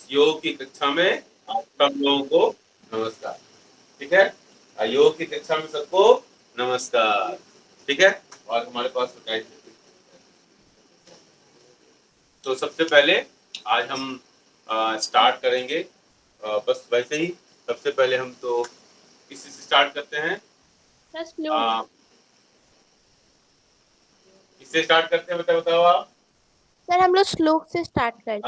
योग की कक्षा में आप सब लोगों को नमस्कार। ठीक है, योग की कक्षा में सबको नमस्कार। ठीक है, और हमारे पास तो सबसे पहले आज हम स्टार्ट करेंगे बस वैसे ही। सबसे पहले हम तो किसी से स्टार्ट करते हैं, किससे स्टार्ट करते हैं बताओ आप। सर हम लोग श्लोक से स्टार्ट करते हैं।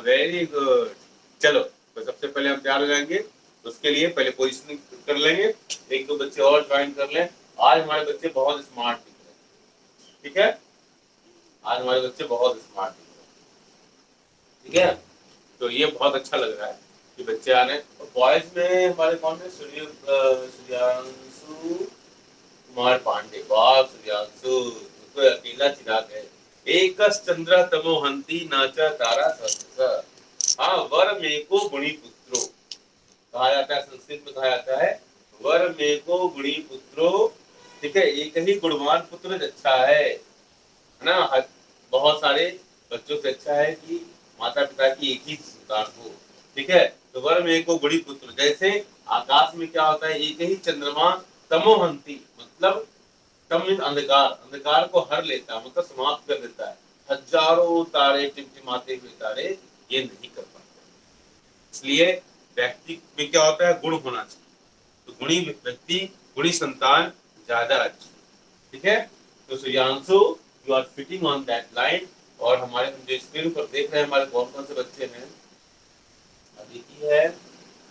Very good. चलो तो सबसे पहले हम तैयार हो जाएंगे, उसके लिए पहले पोजिशनिंग कर लेंगे। एक दो बच्चे और ज्वाइन कर लें। आज हमारे बच्चे बहुत स्मार्ट दिख रहे हैं। ठीक है, आज हमारे बच्चे बहुत स्मार्ट दिख रहे हैं। ठीक है, तो ये बहुत अच्छा लग रहा है कि बच्चे आ रहे हैं। बॉयज में हमारे कौन है? सूर्यांशु कुमार पांडे। वाह सूर्यांशु, तो अकेला चिराग है। एक चंद्र तमोहंती नाचा तारा सहस्र। हाँ, वर मेको गुणी पुत्रो कहा जाता है, संस्कृत में कहा जाता है वर मेको गुणी पुत्रो। ठीक है, एक ही गुणवान पुत्र अच्छा है ना। बहुत सारे बच्चों से अच्छा है कि माता पिता की एक ही संतान हो। ठीक है, तो वर मेको गुणी पुत्र, जैसे आकाश में क्या होता है, एक ही चंद्रमा तमोहंती मतलब तम अंधकार, अंधकार को हर लेता है मतलब समाप्त कर देता है। हजारों तारे टिमटिमाते हुए तारे ये नहीं कर पाते। इसलिए व्यक्ति में क्या होता है, गुण होना चाहिए। तो गुणी व्यक्ति, गुणी संतान ज्यादा अच्छी। ठीक है, तो Suryanshu you are fitting on that line. और हमारे हम जो स्क्रीन पर देख रहे हैं हमारे कौन कौन से बच्चे हैं, अदिति है,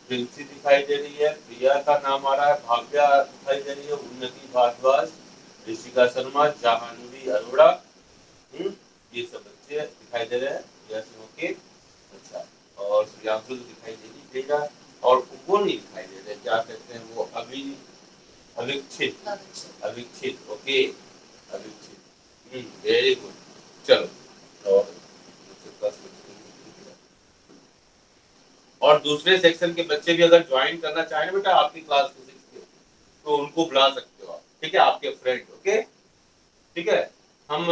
प्रिंसी दिखाई दे रही है, प्रिया का नाम आ रहा है, भाव्या दिखाई दे रही है, उन्नति भारद्वाज, ऋषिका शर्मा, जाह्नवी अरोड़ा। ये सब बच्चे दिखाई दे रहे हैं। यस, ओके, अच्छा। और सूर्यांशु दिखाई देगा, और वो नहीं दिखाई दे रहे, क्या कहते हैं वो, अविक्षित, अविक्षित, ओके, अविक्षित। Very good. चलो, और दूसरे सेक्शन के बच्चे भी अगर ज्वाइन करना चाहें बेटा आपकी क्लास फिजिक्स के, तो उनको बुला सकते हो आप। ठीक है, आपके फ्रेंड। ओके, ठीक है। हम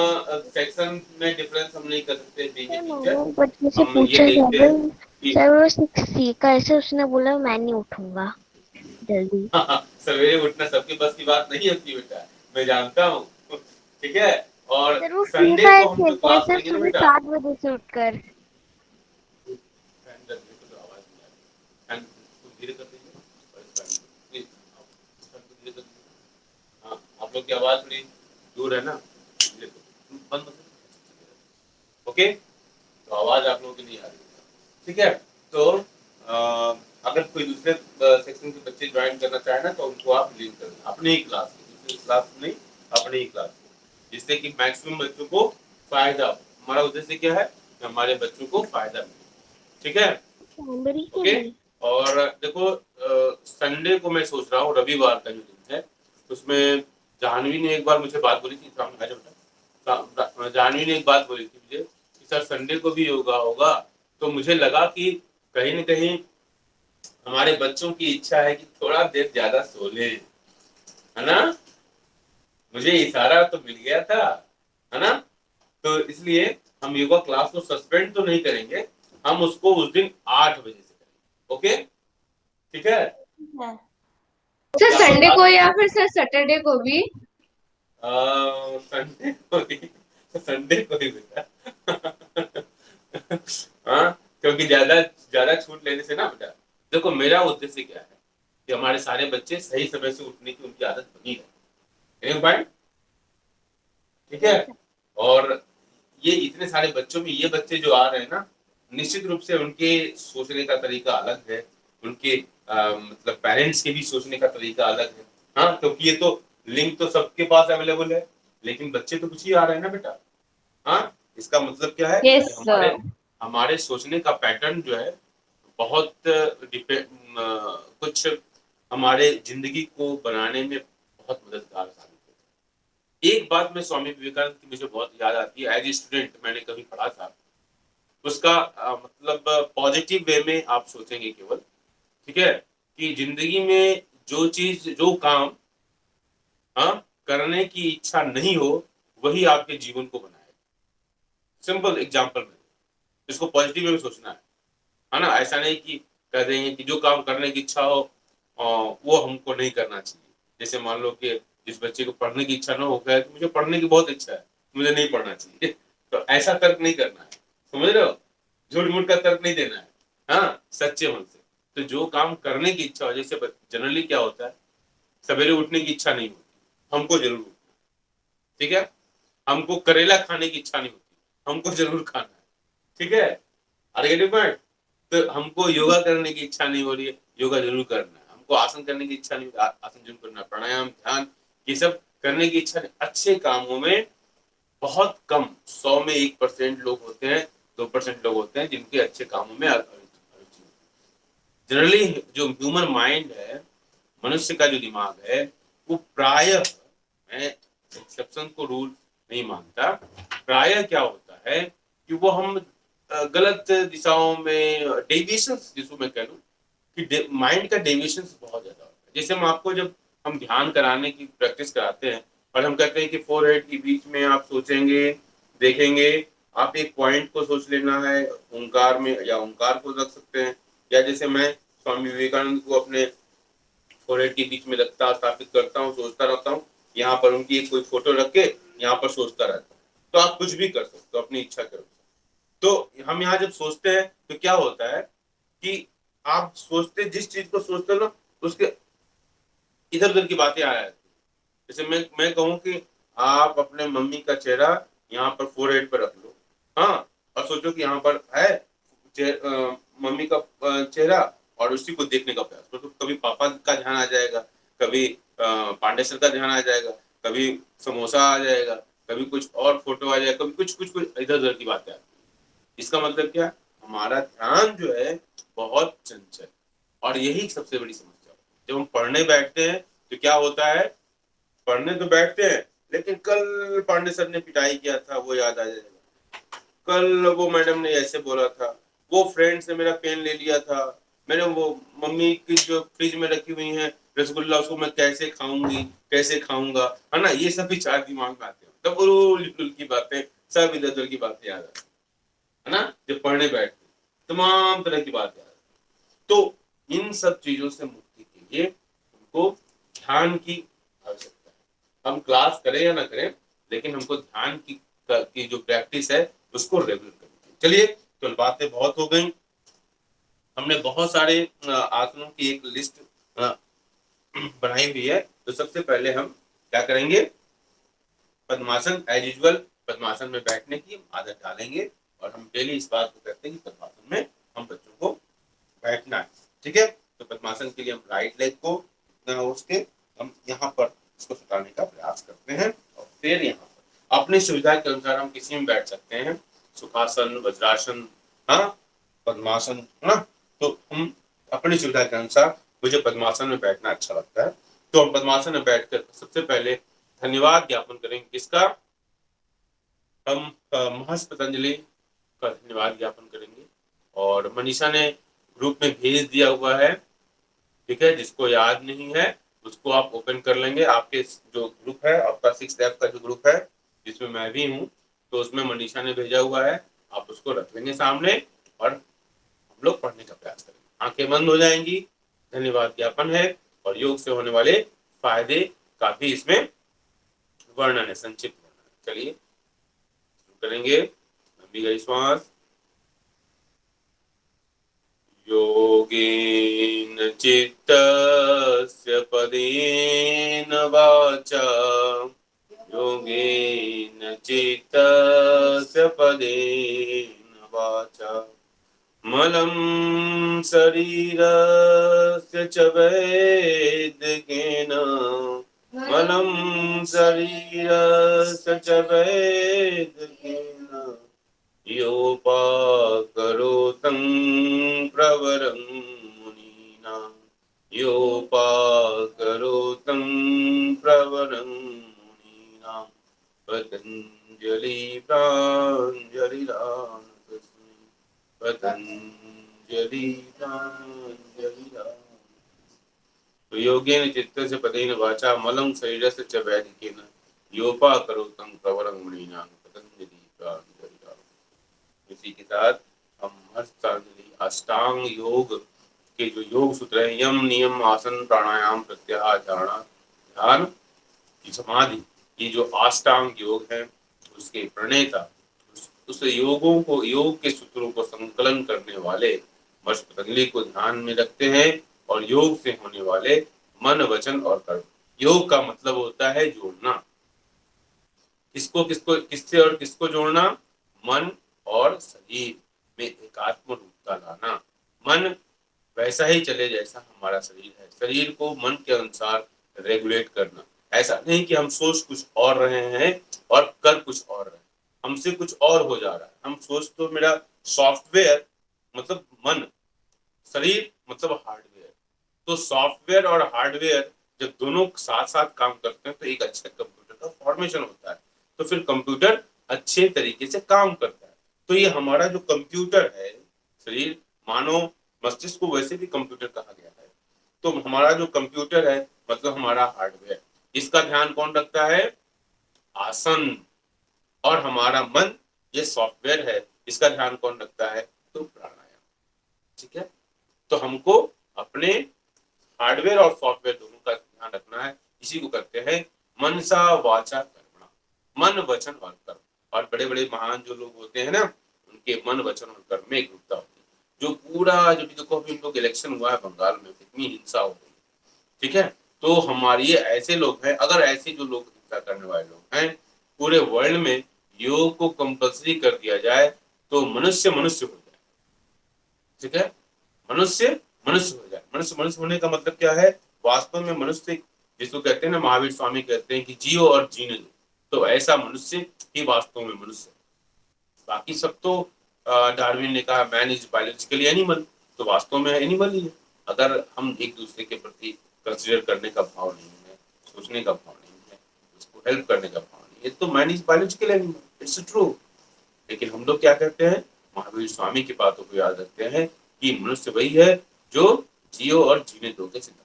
सेक्शन में डिफरेंस हम नहीं कर सकते बीइंग ए टीचर। बच्चे से हम ये पूछा देखते हैं कि सर वो सीखा ऐसे, उसने बोला मैं नहीं उठूंगा जल्दी। सवेरे उठना सबके बस की बात नहीं होती बेटा, मैं जानता हूँ। ठीक है, और सर वो फ्री संडे को फायर हम जो खेलता है क्लास सर लेंगे ना सुबह बेटा, 7 बजे से उठकर। धीरे कर दीजिए, हाँ, आप लोग की आवाज थोड़ी दूर है ना, बंद। ओके, तो आवाज आप लोगों की नहीं आ रही। ठीक है, तो अगर कोई दूसरे सेक्शन के बच्चे ज्वाइन करना चाहे ना, तो उनको आप लिंक कर दें अपने ही क्लास में, दूसरी क्लास में नहीं, अपने ही क्लास में, जिससे कि मैक्सिमम बच्चों को फायदा हो। हमारा उद्देश्य क्या है, हमारे बच्चों को फायदा मिले। ठीक है, ओके। और देखो संडे को मैं सोच रहा हूँ, रविवार का जो दिन है उसमें जाह्नवी ने एक बार मुझे बात बोली थी, जाह्नवी ने एक बात बोली थी मुझे कि सर संडे को भी योगा होगा। तो मुझे लगा कि कहीं न कहीं हमारे बच्चों की इच्छा है कि थोड़ा देर ज्यादा सो ले, है ना। मुझे इशारा तो मिल गया था, है ना। तो इसलिए हम योगा क्लास को सस्पेंड तो नहीं करेंगे, हम उसको उस दिन 8 बजे से करेंगे। ओके, ठीक है। सर संडे को या फिर सर सैटरडे को भी? संडे को ही, संडे को ही बेटा। हाँ, क्योंकि ज्यादा ज्यादा छूट लेने से ना बेटा, देखो मेरा उद्देश्य क्या है कि हमारे सारे बच्चे सही समय से उठने की उनकी आदत बनी है। पॉइंट, ठीक है। और ये इतने सारे बच्चों में ये बच्चे जो आ रहे हैं ना, निश्चित रूप से उनके सोचने का तरीका अलग है, उनके मतलब पेरेंट्स के भी सोचने का तरीका अलग है। हाँ, क्योंकि ये तो लिंक तो सबके पास अवेलेबल है, लेकिन बच्चे तो कुछ ही आ रहे हैं ना बेटा। हाँ, इसका मतलब क्या है यस कि हमारे सर। हमारे सोचने का पैटर्न जो है बहुत कुछ हमारे जिंदगी को बनाने में बहुत मददगार साबित होता है। एक बात में स्वामी विवेकानंद की मुझे बहुत याद आती है, एज ए स्टूडेंट मैंने कभी पढ़ा था उसका, मतलब पॉजिटिव वे में आप सोचेंगे केवल, ठीक है, कि जिंदगी में जो चीज जो काम हाँ करने की इच्छा नहीं हो वही आपके जीवन को बनाए। सिंपल एग्जांपल में इसको पॉजिटिव वे में सोचना है। है ना। ऐसा नहीं कि कह देंगे कि जो काम करने की इच्छा हो वो हमको नहीं करना चाहिए। जैसे मान लो कि जिस बच्चे को पढ़ने की इच्छा ना हो, कहे कि मुझे पढ़ने की बहुत इच्छा है, मुझे नहीं पढ़ना चाहिए, तो ऐसा तर्क नहीं करना है, समझ रहे हो। झूठ मूठ का तर्क नहीं देना है, हाँ, सच्चे मन से। तो जो काम करने की इच्छा हो, जैसे जनरली क्या होता है, सवेरे उठने की इच्छा नहीं होती, हमको जरूर उठना है, ठीक है। हमको करेला खाने की इच्छा नहीं होती, हमको जरूर खाना है, ठीक है। आगे पॉइंट। तो हमको योगा करने की इच्छा नहीं हो रही है, योगा जरूर करना है। हमको आसन करने की इच्छा नहीं, आसन जरूर करना है। प्राणायाम, ध्यान, ये सब करने की इच्छा नहीं। अच्छे कामों में बहुत कम, 100 में 1% लोग होते हैं, 2% लोग होते हैं जिनके अच्छे कामों में रुचि। जनरली जो ह्यूमन माइंड है, मनुष्य का जो दिमाग है, वो प्रायः, मैं एक्सेप्शन को रूल नहीं मानता, प्रायः क्या होता है कि वो हम गलत दिशाओं में डेविएशन, जिसको मैं कह लूं कि माइंड का डेविएशन बहुत ज्यादा होता है। जैसे हम आपको जब हम ध्यान कराने की प्रैक्टिस कराते हैं और हम कहते हैं कि फोरहेड के बीच में आप सोचेंगे, देखेंगे, आप एक पॉइंट को सोच लेना है, ओंकार में, या ओंकार को रख सकते हैं, या जैसे मैं स्वामी विवेकानंद को अपने फोरहेड के बीच में रखता, स्थापित करता हूँ, सोचता रहता हूँ, यहाँ पर उनकी कोई फोटो रख के यहाँ पर सोचता रहता हूँ। तो आप कुछ भी कर सकते हो अपनी इच्छा के अनुसार। तो हम यहाँ जब सोचते हैं तो क्या होता है कि आप सोचते, जिस चीज को सोचते हो ना, उसके इधर उधर की बातें आ जाती हैं। जैसे मैं कहूँ कि आप अपने मम्मी का चेहरा यहाँ पर फोरहेड पर रख लो, हाँ, और सोचो कि यहाँ पर है मम्मी का चेहरा, और उसी को देखने का प्रयास करो। तो कभी पापा का ध्यान आ जाएगा, कभी पांडे सर का ध्यान आ जाएगा, कभी समोसा आ जाएगा, कभी कुछ और फोटो आ जाएगा, कभी कुछ कुछ कुछ इधर उधर की बातें आती हैं। इसका मतलब क्या, हमारा ध्यान जो है बहुत चंचल, और यही सबसे बड़ी समस्या है। जब हम पढ़ने बैठते हैं तो क्या होता है, पढ़ने तो बैठते हैं, लेकिन कल पांडे सर ने पिटाई किया था वो याद आ जाएगा, कल वो मैडम ने ऐसे बोला था, वो फ्रेंड से मेरा पेन ले लिया था, मैंने वो मम्मी की जो फ्रिज में रखी हुई है रसगुल्ला, उसको मैं कैसे खाऊंगी, कैसे खाऊंगा, है ना। ये सब विचार दिमाग में आते हैं, तब उल की बातें, सब इधर उधर की बातें याद आती है ना। जब पढ़ने बैठते तमाम तरह की बातें याद आती। तो इन सब चीजों से मुक्ति के लिए हमको ध्यान की आवश्यकता है। हम क्लास करें या ना करें, लेकिन हमको ध्यान की जो प्रैक्टिस है उसको रेगुलर करनी चाहिए। चलिए, तो बातें बहुत हो गई, हमने बहुत सारे आसनों की एक लिस्ट बनाई हुई है। तो सबसे पहले हम क्या करेंगे, पद्मासन, एज यूजुअल पद्मासन में बैठने की आदत डालेंगे, और हम डेली इस बात को कहते हैं कि पद्मासन में हम बच्चों को बैठना है, ठीक है। तो पद्मासन के लिए हम राइट लेग को उसके हम यहाँ पर इसको सुटाने का प्रयास करते हैं, और फिर यहाँ पर अपनी सुविधा के अनुसार हम किसी में बैठ सकते हैं, सुखासन, वज्रासन, हाँ, पद्मासन, है ना। तो हम अपनी सुविधा के अनुसार, मुझे पद्मासन में बैठना अच्छा लगता है, तो हम पद्मासन में बैठकर सबसे पहले धन्यवाद ज्ञापन करेंगे। किसका, हम महर्षि पतंजलि का धन्यवाद ज्ञापन करेंगे। और मनीषा ने ग्रुप में भेज दिया हुआ है, ठीक है, जिसको याद नहीं है उसको आप ओपन कर लेंगे। आपके जो ग्रुप है, आपका 6F का जो ग्रुप है जिसमें मैं भी हूँ, तो उसमें मनीषा ने भेजा हुआ है, आप उसको रख लेंगे सामने, और हम लोग पढ़ने का प्रयास करेंगे। आंखें बंद हो जाएंगी, धन्यवाद ज्ञापन है, और योग से होने वाले फायदे का भी इसमें वर्णन है, संक्षिप्त वर्णन। चलिए शुरू करेंगे। लंबी गई श्वास। योगेन चित्तस्य पदेन वाचा, योगेन चित्तस्य पदेन वाचा, मलं शरीरस्य च वैद्यकेन, मलं शरीरस्य च वैद्यकेन, योपाकरोतं प्रवरं मुनीनां, योपाकरोतं प्रवरं मुनीनां, पतञ्जलि प्राञ्जलिरान तस्मै, पतञ्जलि प्राञ्जलिरान। तो योगेन चित्तस्य पदेन वाचा, मलं शरीरस्य च वैदिकेन, योपाकरोतं प्रवरं मुनीनां, पतञ्जलि प्राञ्जलिरान। इसी के साथ हम हस्तांजलि अष्टांग योग के जो योग सूत्र है, यम नियम आसन प्राणायाम प्रत्याहार धारणा ध्यान की समाधि, ये जो अष्टांग योग है उसके प्रणेता, उस योगों को, योग के सूत्रों को संकलन करने वाले महर्षि पतंजलि को ध्यान में रखते हैं। और योग से होने वाले मन वचन और कर्म, योग का मतलब होता है जोड़ना, किसको किसको, किससे और किसको जोड़ना, मन और शरीर में एकात्म रूपता लाना। मन वैसा ही चले जैसा हमारा शरीर है, शरीर को मन के अनुसार रेगुलेट करना। ऐसा नहीं कि हम सोच कुछ और रहे हैं और कर कुछ और रहे हैं, हमसे कुछ और हो जा रहा है। हम सोच तो मेरा सॉफ्टवेयर मतलब मन, शरीर मतलब हार्डवेयर। तो सॉफ्टवेयर और हार्डवेयर जब दोनों साथ साथ काम करते हैं तो एक अच्छे कंप्यूटर का फॉर्मेशन होता है, तो फिर कंप्यूटर अच्छे तरीके से काम करता है। तो ये हमारा जो कंप्यूटर है शरीर, मानो मस्तिष्क को वैसे भी कंप्यूटर कहा गया है। तो हमारा जो कंप्यूटर है मतलब हमारा हार्डवेयर, इसका ध्यान कौन रखता है, आसन। और हमारा मन ये सॉफ्टवेयर है, इसका ध्यान कौन रखता है, तो प्राणायाम। ठीक है, तो हमको अपने हार्डवेयर और सॉफ्टवेयर दोनों का ध्यान रखना है। इसी को करते हैं मनसा वाचा कर्मणा, मन वचन और कर्म। और बड़े बड़े महान जो लोग होते हैं ना, उनके मन वचन और कर्म में एकरूपता होती है। जो पूरा, जो भी देखो अभी हम लोग इलेक्शन हुआ है बंगाल में, कितनी हिंसा हो गई, ठीक है। तो हमारी ऐसे लोग हैं, अगर ऐसे जो लोग हिंसा करने वाले लोग हैं पूरे वर्ल्ड में योग को कंपल्सरी कर दिया जाए तो मनुष्य मनुष्य हो जाए। ठीक है, मनुष्य मनुष्य हो जाए। मनुष्य मनुष्य होने का मतलब क्या है, वास्तव में मनुष्य जिसको कहते हैं ना, महावीर स्वामी कहते हैं कि जियो और जीने दो, तो ऐसा मनुष्य ही वास्तव में मनुष्य है। बाकी सब तो डार्विन ने कहा मैन इज बायोलॉजिकली एनिमल, तो वास्तव में एनिमल ही है। अगर हम एक दूसरे के प्रति कंसिडर करने का भाव नहीं है, सोचने का भाव नहीं है, उसको हेल्प करने का भाव नहीं है, तो man is biological animal, it's true. लेकिन हम लोग क्या करते हैं, महावीर स्वामी की बातों को याद रखते हैं कि मनुष्य वही है जो जियो और जीने दो के सिद्धांत।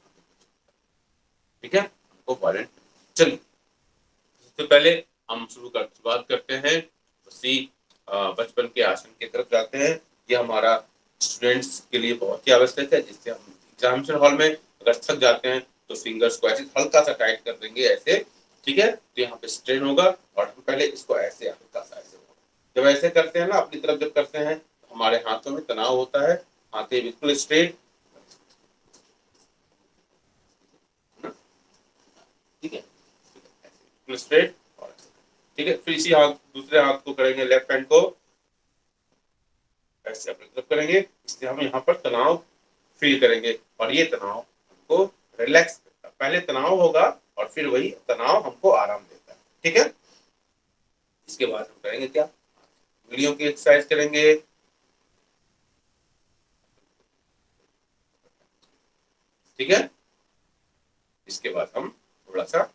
ठीक है, हमको वायलेंट। चलिए, सबसे पहले हम शुरुआत करते हैं उसी बचपन के आसन की तरफ जाते हैं। ये हमारा स्टूडेंट्स के लिए बहुत ही आवश्यक है, जिससे हम एग्जामिनेशन हॉल में अगर थक जाते हैं तो फिंगर्स को ऐसे हल्का सा टाइट कर देंगे ऐसे। ठीक है, तो यहाँ पे स्ट्रेन होगा और हम पहले इसको ऐसे हल्का सा ऐसे होगा। जब ऐसे करते हैं ना, अपनी तरफ जब करते हैं तो हमारे हाथों में तनाव होता है, हाथे बिल्कुल स्ट्रेट। ठीक है, स्ट्रेट और ऐसे। ठीक है, फिर इसी हाथ, दूसरे हाथ को करेंगे, लेफ्ट हैंड को ऐसे अपनी तरफ करेंगे, इससे हम यहाँ पर तनाव फील करेंगे और ये तनाव हमको रिलैक्स करता है। पहले तनाव होगा और फिर वही तनाव हमको आराम देता है। ठीक है, इसके बाद हम करेंगे क्या, उंगलियों की एक्सरसाइज करेंगे। ठीक है, इसके बाद हम थोड़ा सा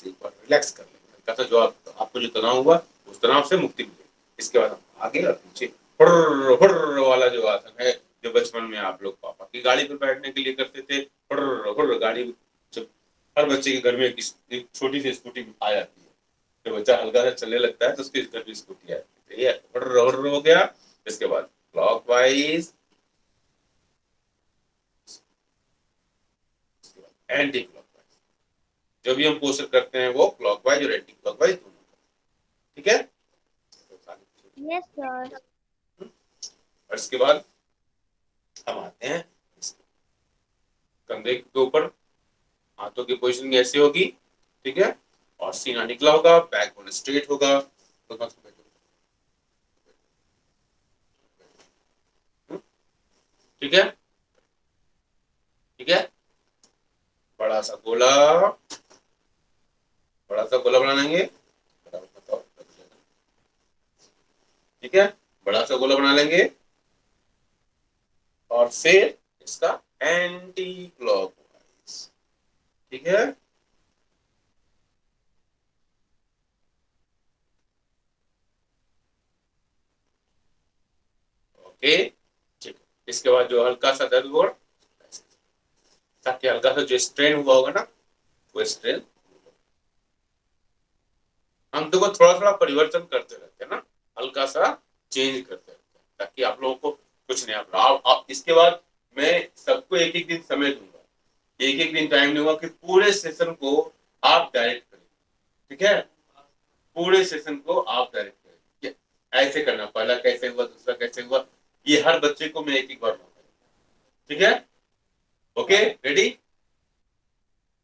एक बार रिलैक्स कर लेंगे, जो आपको जो तनाव हुआ उस तनाव से मुक्ति मिलेगी। इसके बाद हम आगे और पीछे हुर्र हुर्र वाला जो आसन है, जो बचपन में आप लोग पापा की गाड़ी पर बैठने के लिए करते थे, हुर्र हुर्र। गाड़ी जब हर बच्चे के घर में एक छोटी सी स्कूटी आ जाती है, जब बच्चा हल्का सा चलने लगता है तो उसके घर में स्कूटी आती है। ये हुर्र हुर्र हो गया। इसके बाद क्लॉकवाइज, एंटी क्लॉकवाइज। जो भी हम पोस्टर करते हैं वो क्लॉकवाइज और एंटी क्लॉकवाइज दोनों। ठीक है, यस सर। और इसके बाद हम आते हैं कंधे के ऊपर, हाथों की पोजीशन ऐसी होगी। ठीक है, और सीना निकला होगा, बैक बोन स्ट्रेट होगा। ठीक है, ठीक है, बड़ा सा गोला, बड़ा सा गोला बना लेंगे। ठीक है, बड़ा सा गोला बना लेंगे और फिर इसका एंटी क्लॉकवाइज। ठीक है, ओके। ठीक है, इसके बाद जो हल्का सा दर्द हो, ताकि हल्का सा जो स्ट्रेन हुआ होगा ना, वो स्ट्रेन हम थोड़ा थोड़ा परिवर्तन करते रहते हैं ना, हल्का सा चेंज करते रहते हैं, ताकि आप लोगों को कुछ नहीं। आप इसके बाद मैं सबको एक एक दिन समय दूंगा, एक एक दिन टाइम दूंगा कि पूरे सेशन को आप डायरेक्ट करें। ठीक है, पूरे सेशन को आप डायरेक्ट करें। ऐसे करना, पहला कैसे हुआ, दूसरा कैसे हुआ, ये हर बच्चे को मैं एक एक बार बताऊंगा। ठीक है, ओके, रेडी,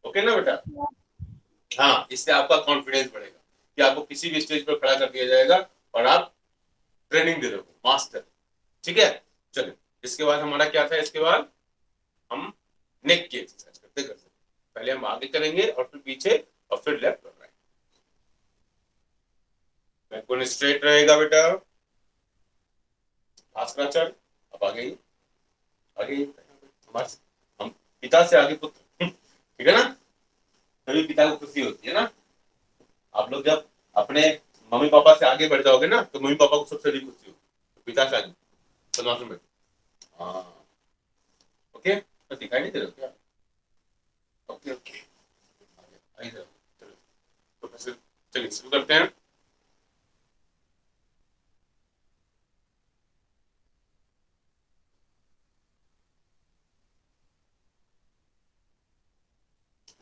ओके ना बेटा? हाँ, इससे आपका कॉन्फिडेंस बढ़ेगा कि आपको किसी भी स्टेज पर खड़ा कर दिया जाएगा और आप ट्रेनिंग दे रहे हो, मास्टर। ठीक है, चलिए इसके बाद हमारा क्या था, इसके बाद हम नेक की एक्सरसाइज करते करते, पहले हम आगे करेंगे और फिर पीछे और फिर लेफ्ट और राइट। बैकबोन स्ट्रेट रहेगा बेटा, आसनाचल। अब आगे आगे हमारे, हम पिता से आगे पुत्र। ठीक है ना, तभी पिता को खुशी होती है ना। आप लोग जब अपने मम्मी पापा से आगे बढ़ जाओगे ना, तो मम्मी पापा को सबसे अधिक खुशी होगी, तो पिता से आगे। तो सुन बेटा, हाँ, ओके, तो दिखाई नहीं दे रहा क्या? ओके ओके, चलिए, तो फिर चलिए शुरू करते हैं।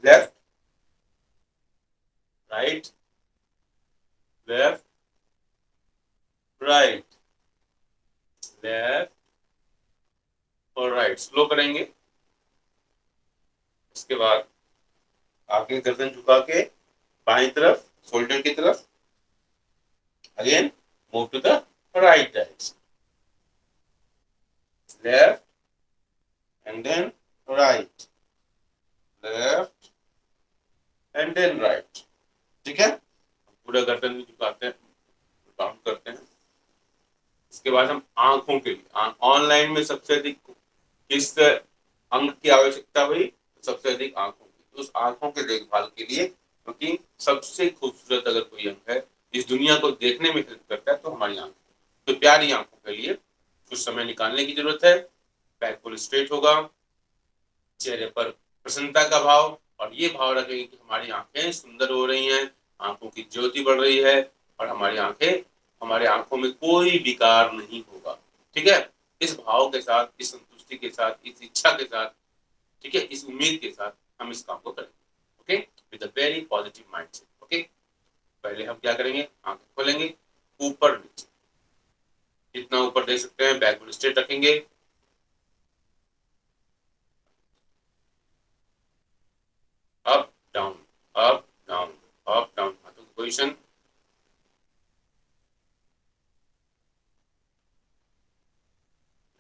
Left, right, left, right, left और राइट। स्लो करेंगे। इसके बाद आगे गर्दन झुका के बाएं तरफ, शोल्डर की तरफ। Again move to the right direction, left and then right, left and then right. ठीक है, पूरा गर्दन भी झुकाते हैं, काउंट करते हैं। इसके बाद हम आंखों के लिए, ऑनलाइन में सबसे अधिक किस अंग की आवश्यकता हुई? सबसे अधिक आंखों की। तो उस आंखों के देखभाल के लिए, क्योंकि सबसे खूबसूरत अगर कोई अंग है इस दुनिया को देखने में हेल्प करता है, तो हमारी आंख। तो प्यारी आंखों के लिए कुछ समय निकालने की जरूरत है। बैक फुल स्ट्रेट होगा, चेहरे पर प्रसन्नता का भाव, और ये भाव रखेंगे कि हमारी आंखें सुंदर हो रही हैं, आंखों की ज्योति बढ़ रही है, और हमारी आंखें, हमारे आंखों में कोई विकार नहीं होगा। ठीक है, इस भाव के साथ, इस संतुष्टि के साथ, इस इच्छा के साथ, ठीक है, इस उम्मीद के साथ हम इस काम को करेंगे। Okay, with a very positive mindset. Okay, पहले हम क्या करेंगे, आंखें खोलेंगे, ऊपर नीचे जितना ऊपर दे सकते हैं, बैक स्ट्रेट रखेंगे, up down, up down, up down, हाथों की पोजीशन।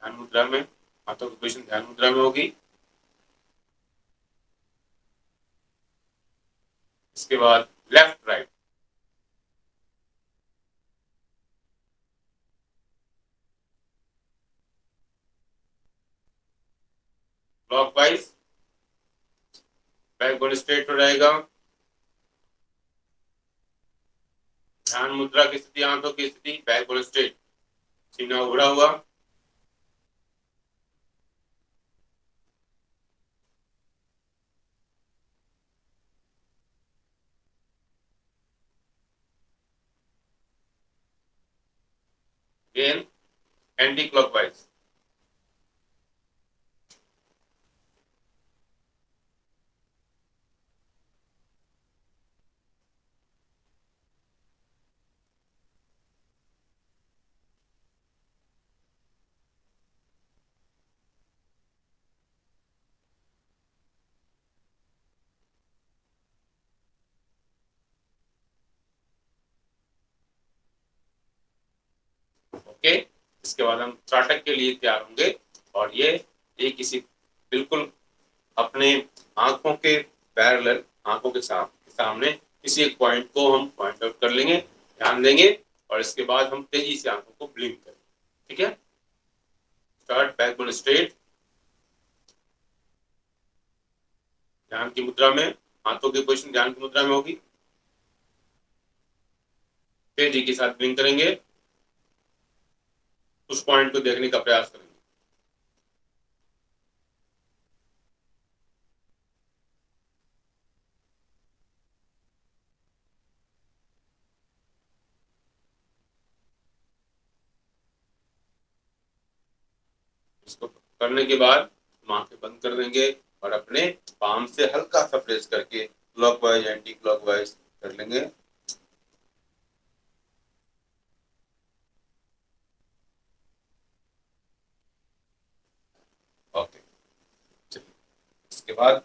ध्यान मुद्रा में, हाथों की पोजीशन ध्यान मुद्रा में होगी। इसके बाद left right, clockwise, back bone straight हो रहेगा। ध्यान मुद्रा की स्थिति, हाथों की स्थिति, बैक बोन स्ट्रेट, सीना उभरा हुआ। Again anti clockwise, okay. इसके बाद हम त्राटक के लिए तैयार होंगे, और ये किसी बिल्कुल अपने आंखों के पैरेलल, आंखों के सामने किसी एक पॉइंट को हम पॉइंट आउट कर लेंगे, ध्यान देंगे, और इसके बाद हम तेजी से आंखों को ब्लिंक करेंगे। ठीक है, स्टार्ट, बैक बोन स्ट्रेट, ध्यान की मुद्रा में, हाथों की पोजीशन ध्यान की मुद्रा में होगी। तेजी के साथ ब्लिंक करेंगे, उस पॉइंट को देखने का प्रयास करेंगे। इसको करने के बाद हम आंखें बंद कर देंगे और अपने पाम से हल्का सा प्रेस करके क्लॉकवाइज एंटी क्लॉकवाइज कर लेंगे। ओके, चलिए इसके बाद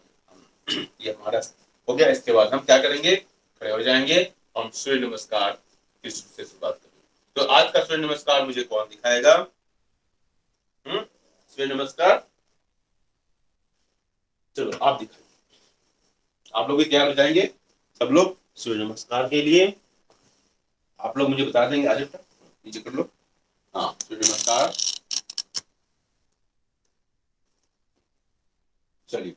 ये हमारा हो गया। इसके बाद हम क्या करेंगे, खड़े हो जाएंगे, हम सूर्य नमस्कार की से शुरुआत करेंगे। तो आज का सूर्य नमस्कार मुझे कौन दिखाएगा? सूर्य नमस्कार, चलो आप दिखाइए। आप लोग भी तैयार हो जाएंगे, सब लोग सूर्य नमस्कार के लिए। आप लोग मुझे बता देंगे, आज तक नीचे कर लो। हाँ, सूर्य नमस्कार, चलिए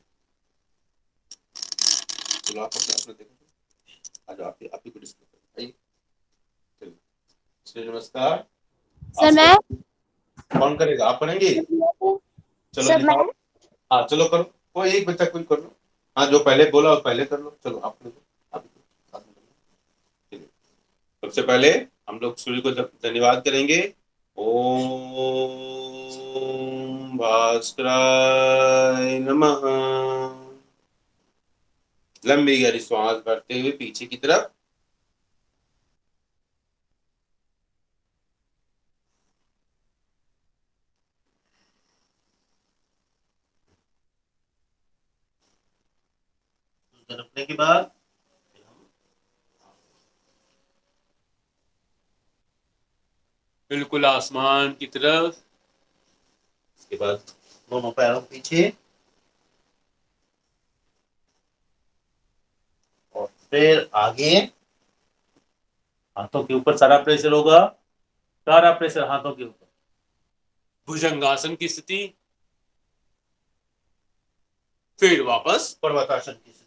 चलो आप अपने देखो, आज आप ही को डिस्कस करें। चलिए सूर्य नमस्कार सर मैं कौन करेगा? आप करेंगे? चलो सर दिखाओ। मैं हाँ चलो करो, कोई एक बच्चा कोई कर लो। हाँ जो पहले बोला वो पहले कर लो। चलो आप करो, आप साथ में करो। चलिए सबसे पहले हम लोग सूर्य को धन्यवाद करेंगे। ओम भास्कराय नमः। लंबी गहरी श्वास भरते हुए पीछे की तरफ, रखने के बाद बिल्कुल आसमान की तरफ। इसके बाद दोनों पैरों पीछे और फिर आगे। हाथों के ऊपर सारा प्रेशर होगा, सारा प्रेशर हाथों के ऊपर। भुजंगासन की स्थिति, फिर वापस पर्वतासन की स्थिति।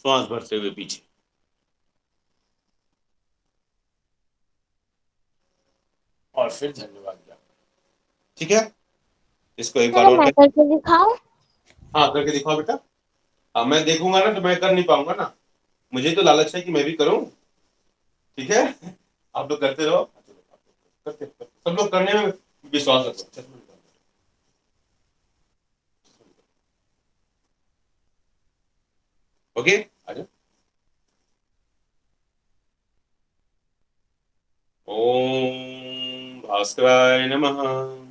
श्वास भरते हुए पीछे और फिर धन्यवाद। ठीक है, इसको एक बार सर और मैं कर। करके दिखाऊं? हाँ करके दिखाओ बेटा। हाँ मैं देखूंगा ना तो मैं कर नहीं पाऊंगा ना, मुझे तो लालच है कि मैं भी करूं। ठीक है, आप लोग करते रहो, करते सब लोग करने में विश्वास रखो। ओके आ जाओ। ओम भास्कराय नमः।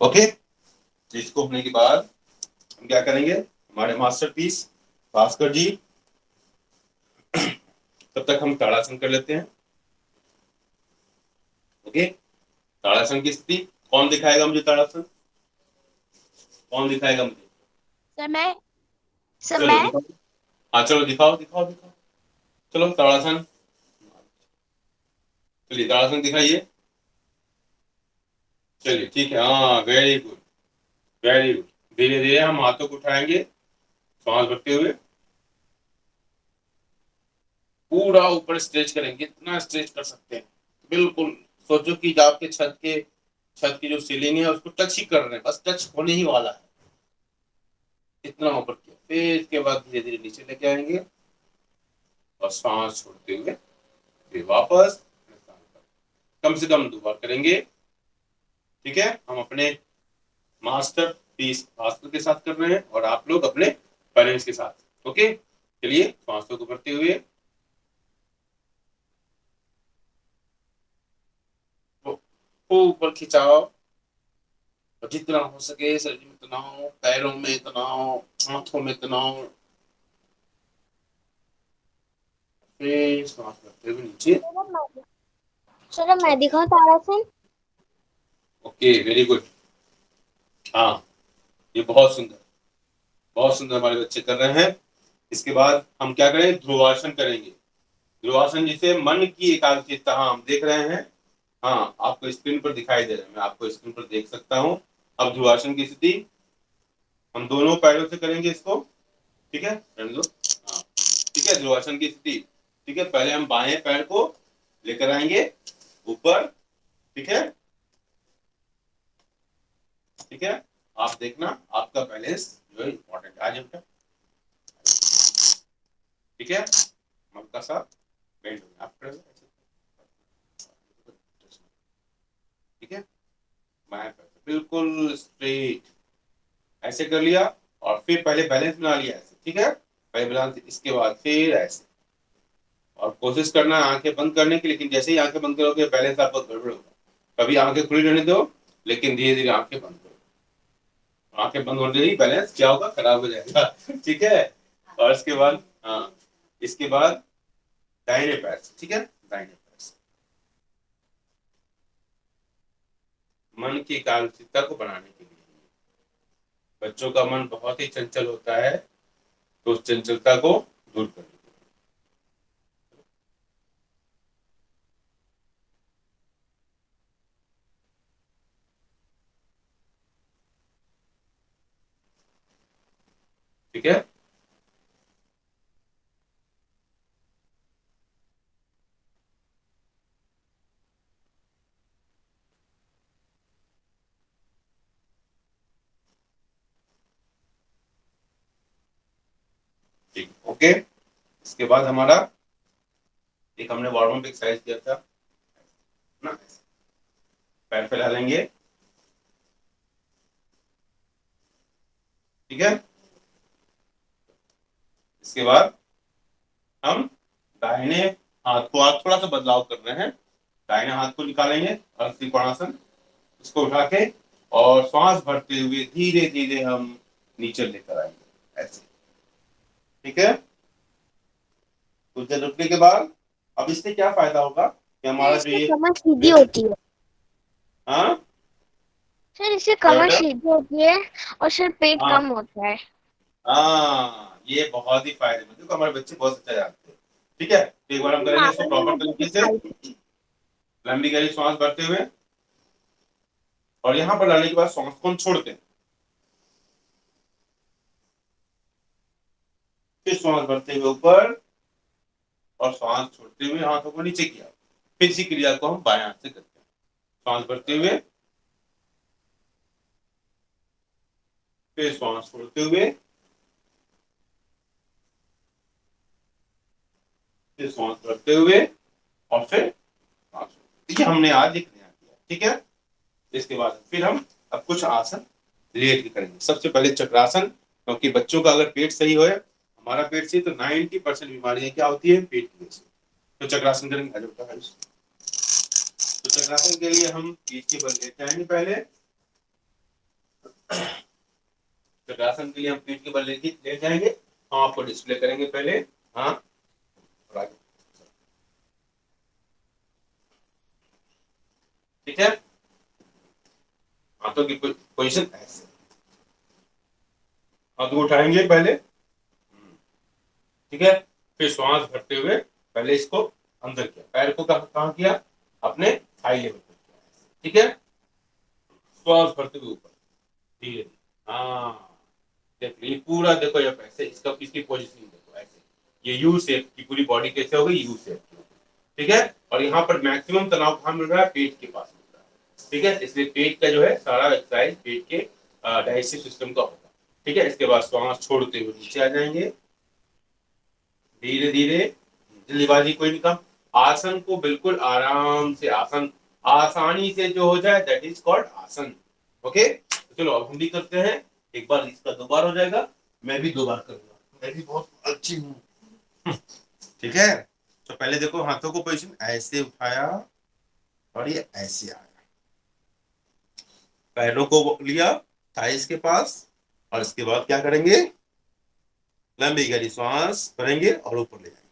ओके, इसको होने के बाद हम क्या करेंगे, हमारे मास्टरपीस भास्कर जी, तब तक हम ताड़ासन कर लेते हैं। ओके, ताड़ासन की स्थिति कौन दिखाएगा मुझे? ताड़ासन कौन दिखाएगा मुझे? सर मैं चलो दिखाओ। हाँ चलो दिखाओ दिखाओ दिखाओ। चलो ताड़ासन, चलिए ताड़ासन दिखाइए। चलिए ठीक है, हाँ वेरी गुड वेरी गुड। धीरे धीरे हम हाथों को उठाएंगे, सांस भरते हुए पूरा ऊपर स्ट्रेच करेंगे, इतना स्ट्रेच कर सकते हैं बिल्कुल। सोचो कि आपके छत की जो सीलिंग है उसको टच ही कर रहे हैं, बस टच होने ही वाला है, इतना ऊपर किया। फिर इसके बाद धीरे धीरे नीचे लेके आएंगे और सांस छोड़ते हुए फिर वापस। कम से कम 2 बार करेंगे। ठीक है, हम अपने मास्टर पीस भास्कर के साथ कर रहे हैं और आप लोग अपने पेरेंट्स के साथ। ओके, चलिए सांसों को भरते हुए ऊपर खिंचाओ और जितना हो सके शरीर में तनाव, पैरों में तनाव, हाथों में तनाव। फिर सांस भरते हुए नीचे सर मैं दिखाऊं तारासन? Okay, very good. हाँ, ये बहुत सुंदर हमारे बच्चे कर रहे हैं। इसके बाद हम क्या करें, ध्रुवासन करेंगे। ध्रुवासन जिसे मन की एकाग्रचित्ता, हाँ हम देख रहे हैं। हाँ, आपको स्क्रीन पर दिखाई दे रहा है, मैं आपको स्क्रीन पर देख सकता हूँ। अब ध्रुवासन की स्थिति हम दोनों पैरों से करेंगे इसको, ठीक है, रहने दो। हाँ, ठीक है, ध्रुवासन की स्थिति। ठीक है, पहले हम बाएं पैर को लेकर आएंगे ऊपर, ठीक है, ठीक है। आप देखना आपका बैलेंस जो है इंपॉर्टेंट आज बेटा, ठीक है। हल्का सा बेंड हो आप खड़े हो ऐसे। ठीक है, बाएं पैर से बिल्कुल स्ट्रेट ऐसे कर लिया, और फिर पहले बैलेंस बना लिया ऐसे, ठीक है, पहले बैलेंस, इसके बाद फिर ऐसे। और कोशिश करना है आंखें बंद करने की, लेकिन जैसे ही आंखें बंद करोगे बैलेंस आपका गड़बड़ होगा। कभी आंखें खुली रहने दो, लेकिन धीरे धीरे आंखें बंद करो। आंखें बंद होने ही बैलेंस क्या होगा, खराब हो जाएगा। ठीक है, और इसके बाद हाँ, इसके बाद दाहिने पैर से, ठीक है, दाहिने पैर से मन की एकाग्रता को बढ़ाने के लिए। बच्चों का मन बहुत ही चंचल होता है, तो उस चंचलता को दूर करने के लिए। ठीक है, ठीक, ओके। इसके बाद हमारा एक हमने वार्म अप एक्सरसाइज किया था ना, पैर फैला लेंगे, ठीक है। इसके बाद हम दाहिने हाथ को, आज थोड़ा सा बदलाव कर रहे हैं, दाहिने हाथ को निकालेंगे और त्रिकोणासन, इसको उठा के और श्वास भरते हुए धीरे धीरे हम नीचे लेकर आएंगे ऐसे, ठीक है। कुछ देर रुकने के बाद अब इससे क्या फायदा होगा कि हमारा जो इससे ये कमर सीधी होती है। हाँ सर इससे क्या कमर बेटा, सीधी होती है और सर पेट हाँ कम होता है। हाँ, ये बहुत ही फायदेमंद, क्योंकि हमारे बच्चे बहुत अच्छा जानते हैं। ठीक है, तो एक बार हम करेंगे इसको मामा ने प्रॉपर मुझे तरीके से। सिखाई थी। लंबी गहरी सांस भरते हुए, और यहाँ पर डालने के बाद सांस को हम छोड़ते हैं, फिर सांस भरते हुए ऊपर और सांस छोड़ते हुए हाथों को नीचे किया। फिर इसी क्रिया को हम बाएं हाथ से करते हैं, सांस भरते हुए, फिर सांस छोड़ते हुए, फिर सांस भरते हुए, और फिर सांस छोड़ते हुए। ये हमने आज एक नया किया, ठीक है। इसके बाद फिर हम अब कुछ आसन लेट के करेंगे। सबसे पहले चक्रासन, क्योंकि बच्चों का अगर पेट सही हो, हमारा पेट सही, तो 90% बीमारियां क्या होती है, पेट की वजह से। तो चक्रासन करेंगे, आ जाओ। तो चक्रासन के लिए हम पीठ के बल लेट जाएंगे पहले। चक्रासन के लिए हम पीठ के बल लेट जाएंगे, हम आपको डिस्प्ले करेंगे पहले। हाँ, ठीक है, हाथों की पोजीशन ऐसे, हाथ को उठाएंगे पहले, ठीक है। फिर श्वास भरते हुए पहले इसको अंदर किया, पैर को कहाँ किया, अपने थाई लेवल पर किया, ठीक है। श्वास भरते हुए ऊपर धीरे धीरे, हाँ देखिए पूरा, देखो ये ऐसे, इसका इसकी पोजीशनिंग देखो ऐसे, ये यू शेप की पूरी बॉडी कैसे हो गई, यू शेप की, ठीक है। और यहाँ पर मैक्सिमम तनाव कहाँ मिल रहा है, पेट के पास मिल रहा है, ठीक है। इसलिए पेट का जो है सारा एक्सरसाइज पेट के डाइजेस्टिव सिस्टम का होगा, ठीक है। इसके बाद श्वास छोड़ते हुए नीचे आ जाएंगे धीरे धीरे, जल्दीबाजी कोई नहीं काम। आसन को बिल्कुल आराम से, आसन आसानी से जो हो जाए, दैट इज कॉल्ड आसन। ओके, तो चलो अब हम भी करते हैं। एक बार इसका 2 बार हो जाएगा, मैं भी 2 बार करूंगा, मैं भी बहुत अच्छी हूँ। ठीक है, तो पहले देखो हाथों को पोजीशन ऐसे उठाया और ये ऐसे आया, पैरों को लिया थाइस के पास, और इसके बाद क्या करेंगे, लंबी गहरी सांस भरेंगे और ऊपर ले जाएंगे।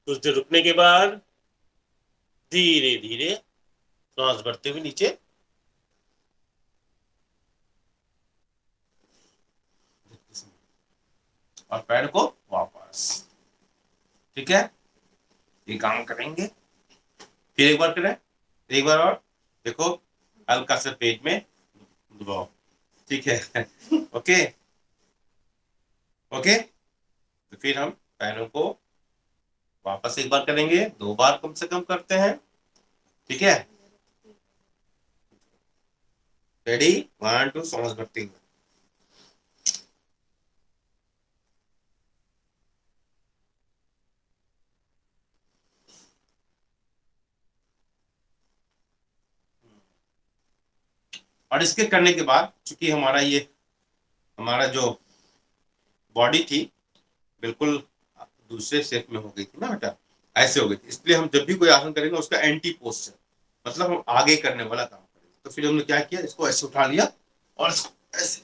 कुछ देर रुकने के बाद धीरे धीरे सांस भरते हुए नीचे, और पैर को वापस। ठीक है, ये काम करेंगे, फिर एक बार करें, एक बार और देखो, हल्का सा पेट में दबाओ। ठीक है ओके ओके। तो फिर हम पैरों को वापस एक बार करेंगे, 2 बार कम से कम करते हैं। ठीक है, रेडी, 1 2, सांस भरते हुए। और इसके करने के बाद चूंकि हमारा जो बॉडी थी बिल्कुल दूसरे शेप में हो गई थी ना बेटा, ऐसे हो गई थी, इसलिए हम जब भी कोई आसन करेंगे उसका एंटी पोस्चर, मतलब हम आगे करने वाला काम करेंगे। तो फिर हमने क्या किया, इसको ऐसे उठा लिया और ऐसे,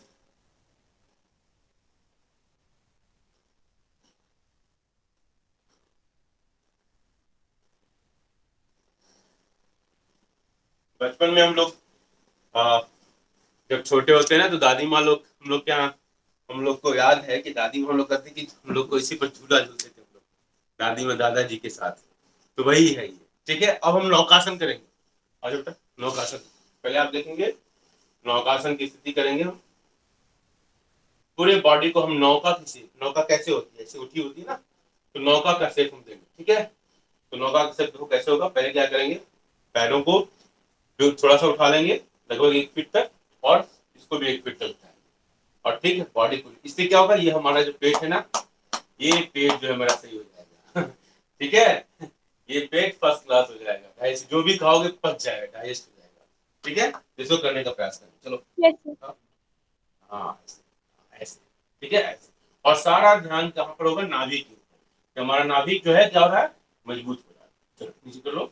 बचपन में हम लोग जब छोटे होते हैं ना, तो दादी माँ लोग, हम लोग को याद है कि दादी माँ लोग कहते कि हम लोग को इसी पर झूला झूलते थे हम लोग, दादी माँ दादाजी के साथ। तो वही है ये। ठीक है, अब हम नौकासन करेंगे। और बेटा नौकासन पहले आप देखेंगे, नौकासन की स्थिति करेंगे हम, पूरे बॉडी को हम नौका कैसे होती है, ऐसे उठी होती है ना, तो नौका का शेप हम देंगे। ठीक है, तो नौका का शेप देखो कैसे होगा। पहले क्या करेंगे, पैरों को जो थोड़ा सा उठा लेंगे लगभग 1 फीट तक, और इसको भी 1 फीट तक उठाएंगे, और ठीक है बॉडी को, इससे क्या होगा, ये हमारा जो पेट है ना, ये पेट जो है हमारा सही हो जाएगा ठीक है, ये पेट फर्स्ट क्लास हो जाएगा, ऐसे जो भी खाओगे पच जाएगा, डाइजेस्ट हो जाएगा। ठीक है, इसको करने का प्रयास करें, चलो। हाँ ऐसे, ठीक है ऐसे, और सारा ध्यान कहाँ पर होगा, नाभि के ऊपर। हमारा नाभि जो है क्या हो रहा है, मजबूत हो रहा है। चलो नीचे कर लो।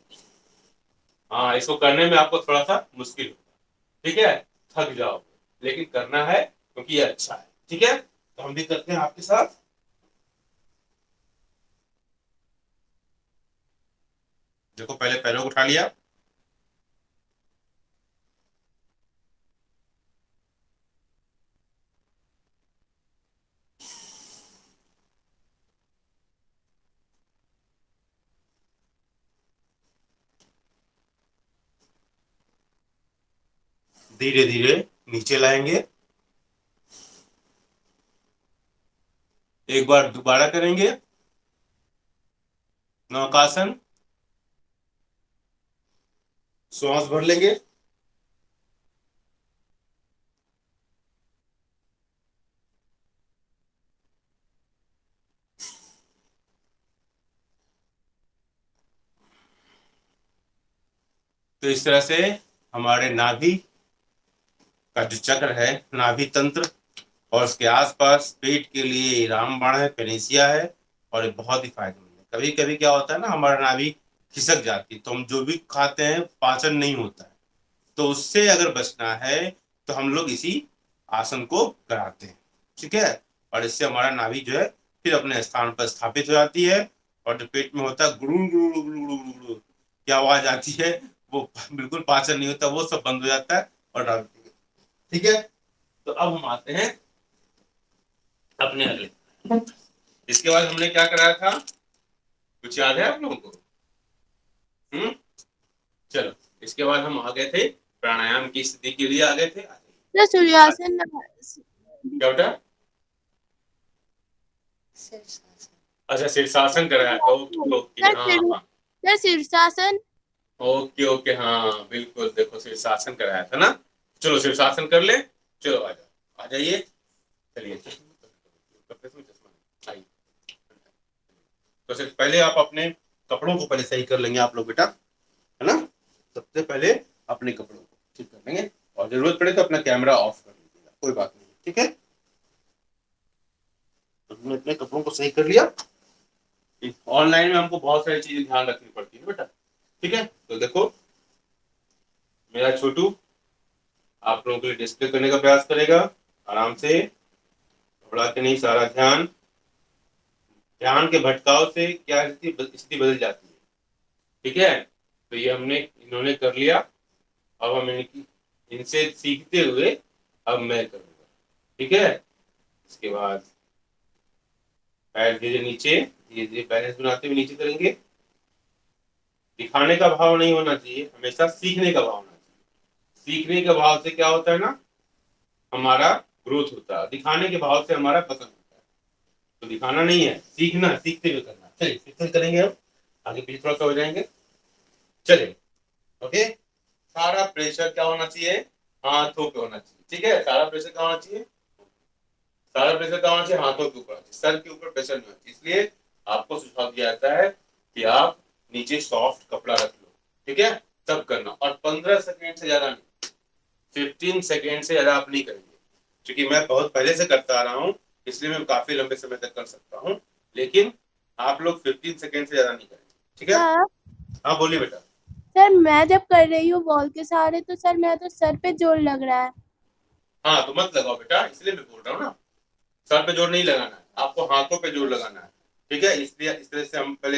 हाँ, इसको करने में आपको थोड़ा सा मुश्किल होगा, ठीक है, थक जाओगे, लेकिन करना है क्योंकि ये अच्छा है। ठीक है, तो हम भी करते हैं आपके साथ। देखो पहले पैरों को उठा लिया, धीरे धीरे नीचे लाएंगे, एक बार दोबारा करेंगे नौकासन, श्वास भर लेंगे, तो इस तरह से हमारे नाभि का जो चक्र है, नाभि तंत्र, और उसके आसपास पेट के लिए रामबाण है, पेनेसिया है, और ये बहुत ही फायदेमंद है। कभी कभी क्या होता है ना, हमारा नाभि खिसक जाती है, तो हम जो भी खाते हैं पाचन नहीं होता है, तो उससे अगर बचना है तो हम लोग इसी आसन को कराते हैं। ठीक है, और इससे हमारा नाभि जो है फिर अपने स्थान पर स्थापित हो जाती है, और जो पेट में होता है गुड़ुड़ गुड़ुड़ गुड़ुड़ गुड़ुड़ की आवाज आती है, वो बिल्कुल पाचन नहीं होता, वो सब बंद हो जाता है और ठीक है। तो अब हम आते हैं अपने अगले, इसके बाद हमने क्या कराया था, कुछ याद है आप लोगों को? चलो, इसके बाद हम आ गए थे प्राणायाम की स्थिति के लिए, आ गए थे। सूर्यासन। क्या बेटा? अच्छा शीर्षासन कराया था, ओके हाँ हाँ, शीर्षासन। ओके ओके हाँ बिल्कुल, देखो शीर्षासन कराया था ना। चलो शीर्षासन कर ले, चलो आ जाइए, चलिए आइए। तो सिर्फ पहले आप अपने कपड़ों को पहले सही कर लेंगे आप लोग बेटा, है ना, सबसे पहले अपने कपड़ों को ठीक कर लेंगे, और जरूरत पड़े तो अपना कैमरा ऑफ कर लीजिएगा, कोई बात नहीं। ठीक है, तो हमने अपने कपड़ों को सही कर लिया। ऑनलाइन में हमको बहुत सारी चीजें ध्यान रखनी पड़ती है बेटा। ठीक है, तो देखो मेरा छोटू आप लोगों के लिए डिस्प्ले करने का प्रयास करेगा, आराम से, घबरा के नहीं, सारा ध्यान ध्यान के भटकाव से क्या स्थिति बदल जाती है। ठीक है, तो ये हमने इन्होंने कर लिया। अब हम इनसे सीखते हुए अब मैं करूंगा। ठीक है, इसके बाद पैर धीरे नीचे, धीरे धीरे बैलेंस बनाते हुए नीचे करेंगे। दिखाने का भाव नहीं होना चाहिए, हमेशा सीखने का भाव होना चाहिए। सीखने के भाव से क्या होता है ना, हमारा ग्रोथ होता है। दिखाने के भाव से हमारा पतन होता है। तो दिखाना नहीं है, सीखना, सीखते हुए करना। चलिए फिर से करेंगे, हम आगे पीछे थोड़ा सा हो जाएंगे। चलिए, ओके। सारा प्रेशर क्या होना चाहिए, हाथों पे होना चाहिए। ठीक है, सारा प्रेशर क्या होना चाहिए, सारा प्रेशर क्या होना चाहिए, हाथों के ऊपर, सर के ऊपर प्रेशर नहीं होना चाहिए। इसलिए आपको सुझाव दिया जाता है कि आप नीचे सॉफ्ट कपड़ा रख लो। ठीक है, तब करना। और 15 सेकेंड से ज्यादा नहीं, 15 सेकेंड से ज्यादा आप नहीं करेंगे। क्योंकि मैं बहुत पहले से करता आ रहा हूँ, इसलिए मैं काफी लंबे समय तक कर सकता हूँ। लेकिन आप लोग 15 सेकेंड से ज्यादा नहीं करेंगे। ठीक है, सर हाँ बोलिए बेटा। सर मैं जब कर रही हूँ बॉल के सहारे तो सर मेरा तो सर पे जोर लग रहा है। हाँ तो मत लगाओ बेटा, इसलिए मैं बोल रहा हूँ ना, सर पे जोर नहीं लगाना है, आपको हाथों पे जोर लगाना है। ठीक है, इसलिए इस तरह से हम पहले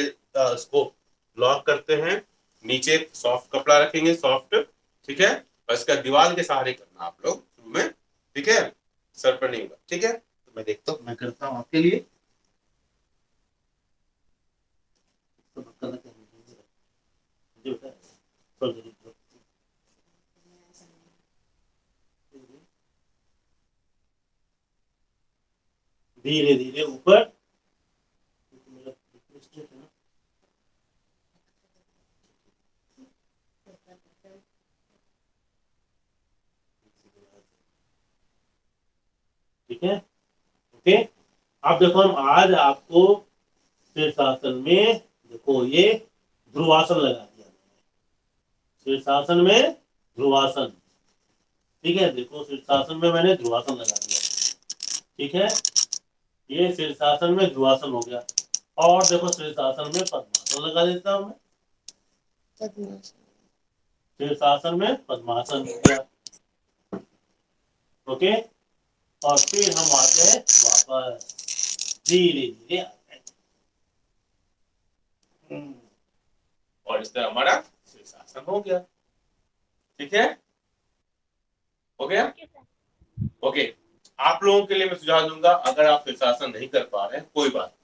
इसको लॉक करते हैं। नीचे सॉफ्ट कपड़ा रखेंगे, सॉफ्ट। ठीक है, और इसका दीवार के सहारे करना आप लोग शुरू में। ठीक है, सर पर नहीं होगा। ठीक है, तो मैं देखता हूँ, मैं करता हूँ आपके लिए। धीरे धीरे ऊपर। ठीक है, ओके। अब देखो, हम आज आपको शीर्षासन में, देखो ये ध्रुवासन लगा दिया मैंने। शीर्षासन में ध्रुवासन। ठीक है, देखो शीर्षासन में मैंने ध्रुवासन लगा दिया। ठीक है, ये शीर्षासन में ध्रुवासन हो गया। और देखो शीर्षासन में पद्मासन लगा देता हूं मैं। शीर्षासन में पद्मासन हो गया। ओके, और फिर हम आते हैं वापस, धीरे धीरे आते हैं। और इस तरह हमारा शीर्षासन हो गया। ठीक है, हो गया। ओके, आप लोगों के लिए मैं सुझाव दूंगा, अगर आप शीर्षासन नहीं कर पा रहे हैं कोई बात,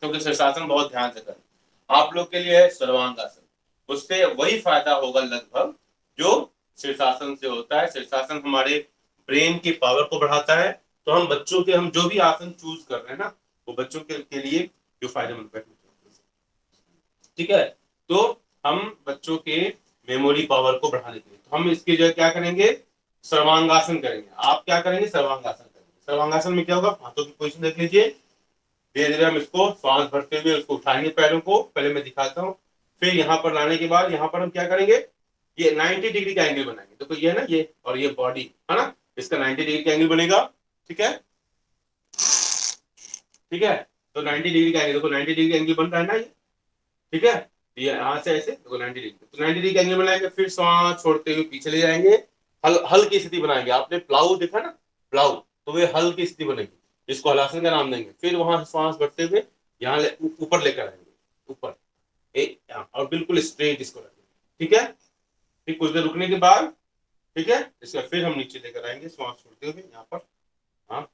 क्योंकि शीर्षासन बहुत ध्यान से करें। आप लोग के लिए है सर्वांगासन, उससे वही फायदा होगा लगभग जो शीर्षासन से होता है। शीर्षासन हमारे ब्रेन की पावर को बढ़ाता है। तो हम बच्चों के, हम जो भी आसन चूज कर रहे हैं ना, वो बच्चों के लिए जो फायदेमंद है। ठीक है, तो हम बच्चों के मेमोरी पावर को बढ़ाने के लिए तो हम इसकी जगह क्या करेंगे, सर्वांगासन करेंगे। आप क्या करेंगे, सर्वांगासन करेंगे। सर्वांगासन में क्या होगा, हाथों की पोजीशन देख लीजिए। धीरे धीरे हम इसको श्वास भरते हुए उसको उठाएंगे, पैरों को पहले मैं दिखाता हूँ। फिर यहाँ पर लाने के बाद यहाँ पर हम क्या करेंगे, ये 90 डिग्री का एंगल बनाएंगे। देखो ये ना, ये और ये बॉडी है ना, इसका 90 डिग्री का एंगल बनेगा। ठीक है, ठीक है, तो 90 डिग्री का एंगल, देखो 90 डिग्री का एंगल बन रहा है ना ये। ठीक है, ये यहाँ से ऐसे देखो 90 डिग्री, तो 90 डिग्री का एंगल बनाएंगे। फिर सांस छोड़ते हुए पीछे ले जाएंगे, हल की स्थिति बनाएंगे। आपने प्लाऊ देखा ना, प्लाऊ, तो वे हल की स्थिति बनेगी, इसको हलासन का नाम देंगे। फिर वहां सांस भरते हुए यहाँ ऊपर लेकर आएंगे, ऊपर और बिल्कुल स्ट्रेट इसको रखेंगे। ठीक है, फिर कुछ देर रुकने के बाद, ठीक है, इसका फिर हम नीचे लेकर आएंगे सांस छोड़ते हुए यहाँ पर। हाँ,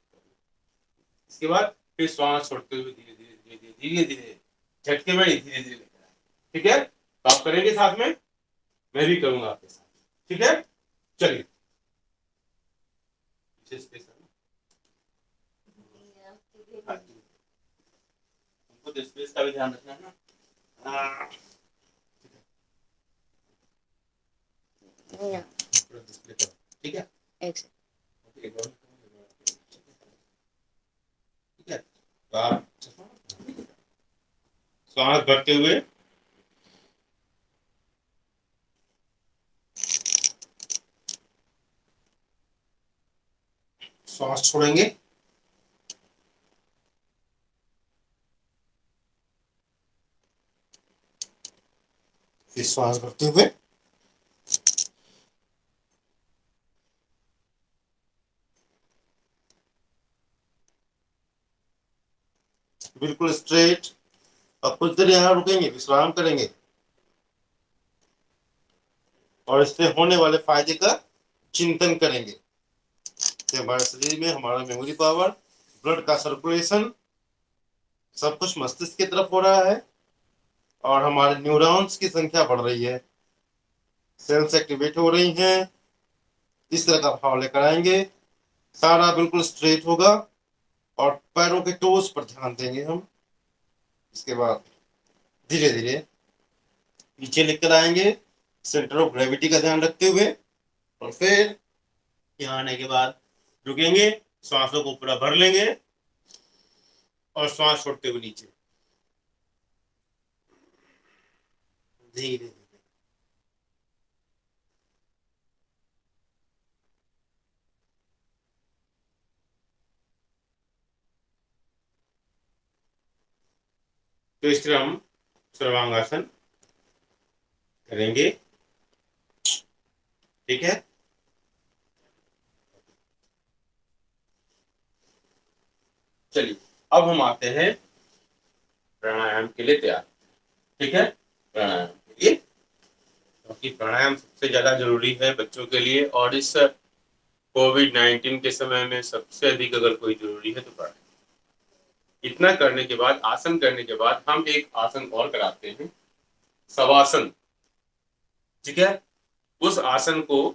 इसके बाद फिर श्वास छोड़ते हुए धीरे धीरे धीरे धीरे धीरे धीरे, झटके में धीरे धीरे लेकर आए। ठीक है, तो आप करेंगे साथ में, मैं भी करूंगा आपके साथ। ठीक है, चलिए। हमको तो स्पेस का भी ध्यान रखना है ना। ठीक है, ठीक है, सांस भरते हुए सांस छोड़ेंगे, फिर सांस भरते हुए बिल्कुल स्ट्रेट और कुछ देर यहाँ रुकेंगे, विश्राम करेंगे और इससे होने वाले फायदे का चिंतन करेंगे कि हमारे शरीर में हमारा मेमोरी पावर, ब्लड का सर्कुलेशन, सब कुछ मस्तिष्क की तरफ हो रहा है और हमारे न्यूरॉन्स की संख्या बढ़ रही है, सेल्स एक्टिवेट हो रही हैं। इस तरह का भाव लेकर आएंगे, सारा बिल्कुल स्ट्रेट होगा और पैरों के टोस पर ध्यान देंगे हम। इसके बाद धीरे धीरे पीछे लेकर आएंगे, सेंटर ऑफ ग्रेविटी का ध्यान रखते हुए, और फिर यहाँ आने के बाद रुकेंगे, श्वासों को पूरा भर लेंगे और श्वास छोड़ते हुए नीचे धीरे धीरे। तो इस तरह हम सर्वांगासन करेंगे, ठीक है। चलिए अब हम आते हैं प्राणायाम के लिए तैयार, ठीक है। प्राणायाम के लिए, क्योंकि प्राणायाम सबसे ज्यादा जरूरी है बच्चों के लिए, और इस कोविड-19 के समय में सबसे अधिक अगर कोई जरूरी है तो प्राणायाम। इतना करने के बाद, आसन करने के बाद हम एक आसन और कराते हैं, शवासन, ठीक है। उस आसन को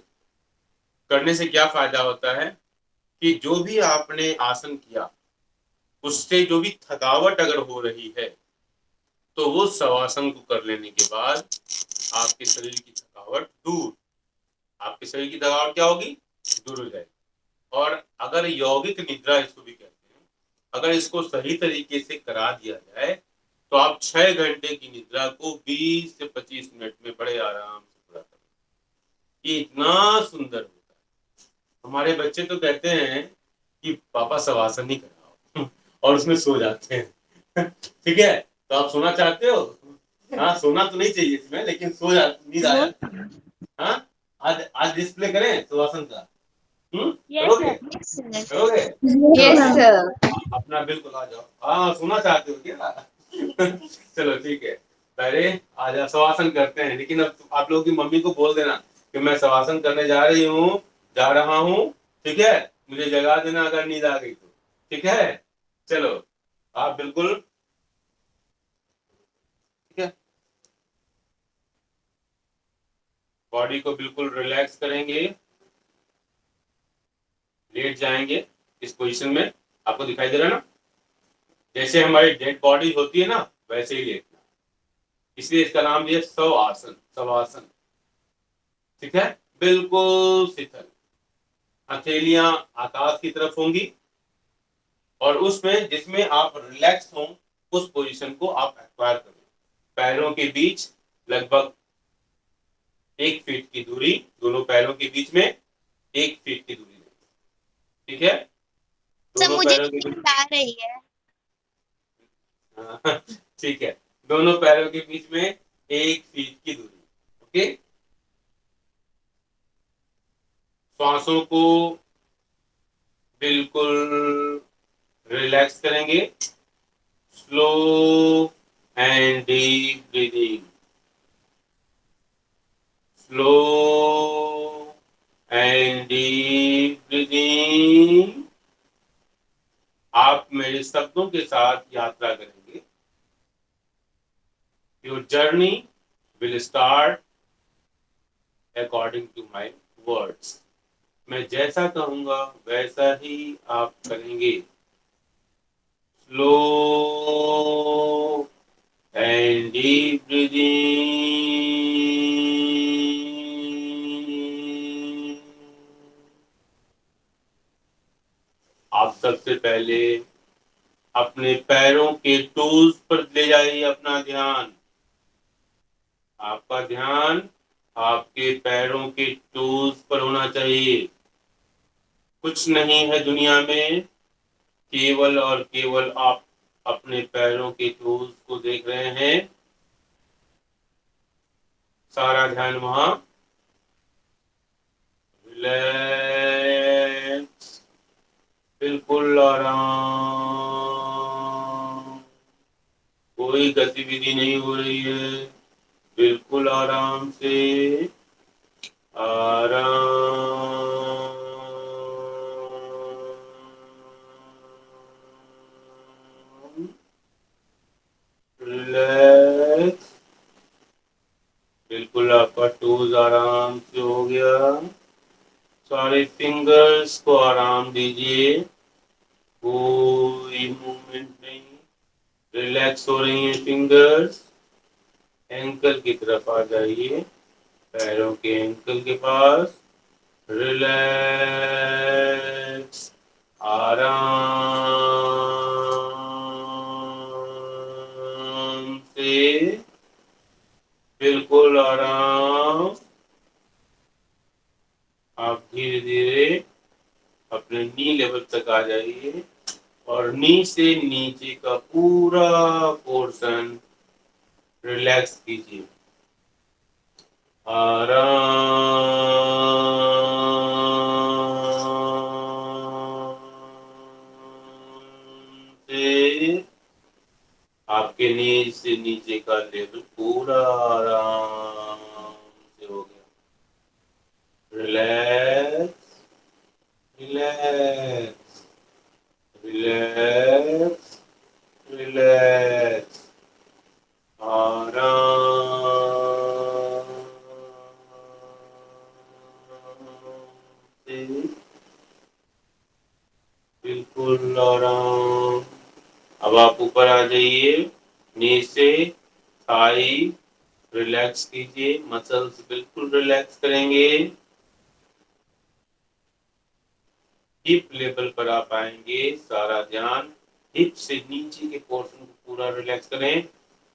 करने से क्या फायदा होता है कि जो भी आपने आसन किया उससे जो भी थकावट अगर हो रही है तो वो शवासन को कर लेने के बाद आपके शरीर की थकावट दूर, आपके शरीर की थकावट क्या होगी, दूर हो जाएगी। और अगर यौगिक निद्रा इसको भी कहते हैं, अगर इसको सही तरीके से करा दिया जाए तो आप 6 घंटे की निद्रा को 20 से 25 मिनट में बड़े आराम से पूरा करें। ये इतना सुंदर होता है। हमारे बच्चे तो कहते हैं कि पापा शवासन ही कराओ और उसमें सो जाते हैं ठीक है, तो आप सोना चाहते हो? हाँ, सोना तो नहीं चाहिए इसमें, लेकिन सो जा, नींद आ जाती है। हाँ, आज डिस्प्ले करें शवासन का? करोगे? करोगे? यस चलो, सर। अपना बिल्कुल आ जाओ। हाँ, सोना चाहते हो क्या? चलो ठीक है, पहले आ जाओ, शवासन करते हैं। लेकिन अब आप लोगों की मम्मी को बोल देना कि मैं शवासन करने जा रही हूँ, जा रहा हूँ, ठीक है। मुझे जगा देना अगर नींद आ गई तो, ठीक है। चलो आप बिल्कुल, ठीक है, बॉडी को बिल्कुल रिलैक्स करेंगे, लेट जाएंगे इस पोजीशन में। आपको दिखाई दे रहा है ना, जैसे हमारी डेड बॉडी होती है ना वैसे ही लेटना, इसलिए इसका नाम दिया शवासन, शवासन, ठीक है। बिल्कुल शिथिल, हथेलियां आकाश की तरफ होंगी और उसमें जिसमें आप रिलैक्स हो उस पोजीशन को आप एक्वायर करें। पैरों के बीच लगभग 1 फीट की दूरी, दोनों पैरों के बीच में 1 फीट की दूरी, ठीक है। सर दोनों मुझे पैरों के बीच, नींद आ रही है। हाँ, ठीक है, दोनों पैरों के बीच में 1 फीट की दूरी, ओके। श्वासों को बिल्कुल रिलैक्स करेंगे, slow and deep breathing, slow and deep breathing. आप मेरे शब्दों के साथ यात्रा करेंगे। Your journey will start according to my words. मैं जैसा कहूंगा वैसा ही आप करेंगे। Slow and deep breathing. आप सबसे पहले अपने पैरों के टोज पर ले जाइए अपना ध्यान। आपका ध्यान आपके पैरों के टोज पर होना चाहिए। कुछ नहीं है दुनिया में, केवल और केवल आप अपने पैरों के टोज को देख रहे हैं। सारा ध्यान वहां, रिलैक्स, बिल्कुल आराम, कोई गतिविधि नहीं हो रही है, बिल्कुल आराम से, आराम, रिलैक्स। बिल्कुल आपका टोज आराम से हो गया। सारे फिंगर्स को आराम दीजिए, कोई मूवमेंट नहीं, रिलैक्स हो रही हैं फिंगर्स। एंकल की तरफ आ जाइए, पैरों के एंकल के पास, रिलैक्स, आराम से, बिल्कुल आराम। आप धीरे धीरे अपने नी लेवल तक आ जाइए और नी से नीचे का पूरा पोर्शन रिलैक्स कीजिए, आराम से। आपके नीज से नीचे का लेवल पूरा आराम से हो गया। रिलैक्स, रिलैक्स, रिलैक्स, रिलैक्स, आराम से, बिल्कुल आराम। अब आप ऊपर आ जाइए, नीचे से थाई रिलैक्स कीजिए, मसल्स बिल्कुल रिलैक्स करेंगे। हिप लेवल पर आप आएंगे, सारा ध्यान हिप से नीचे के पोर्शन को पूरा रिलैक्स करें,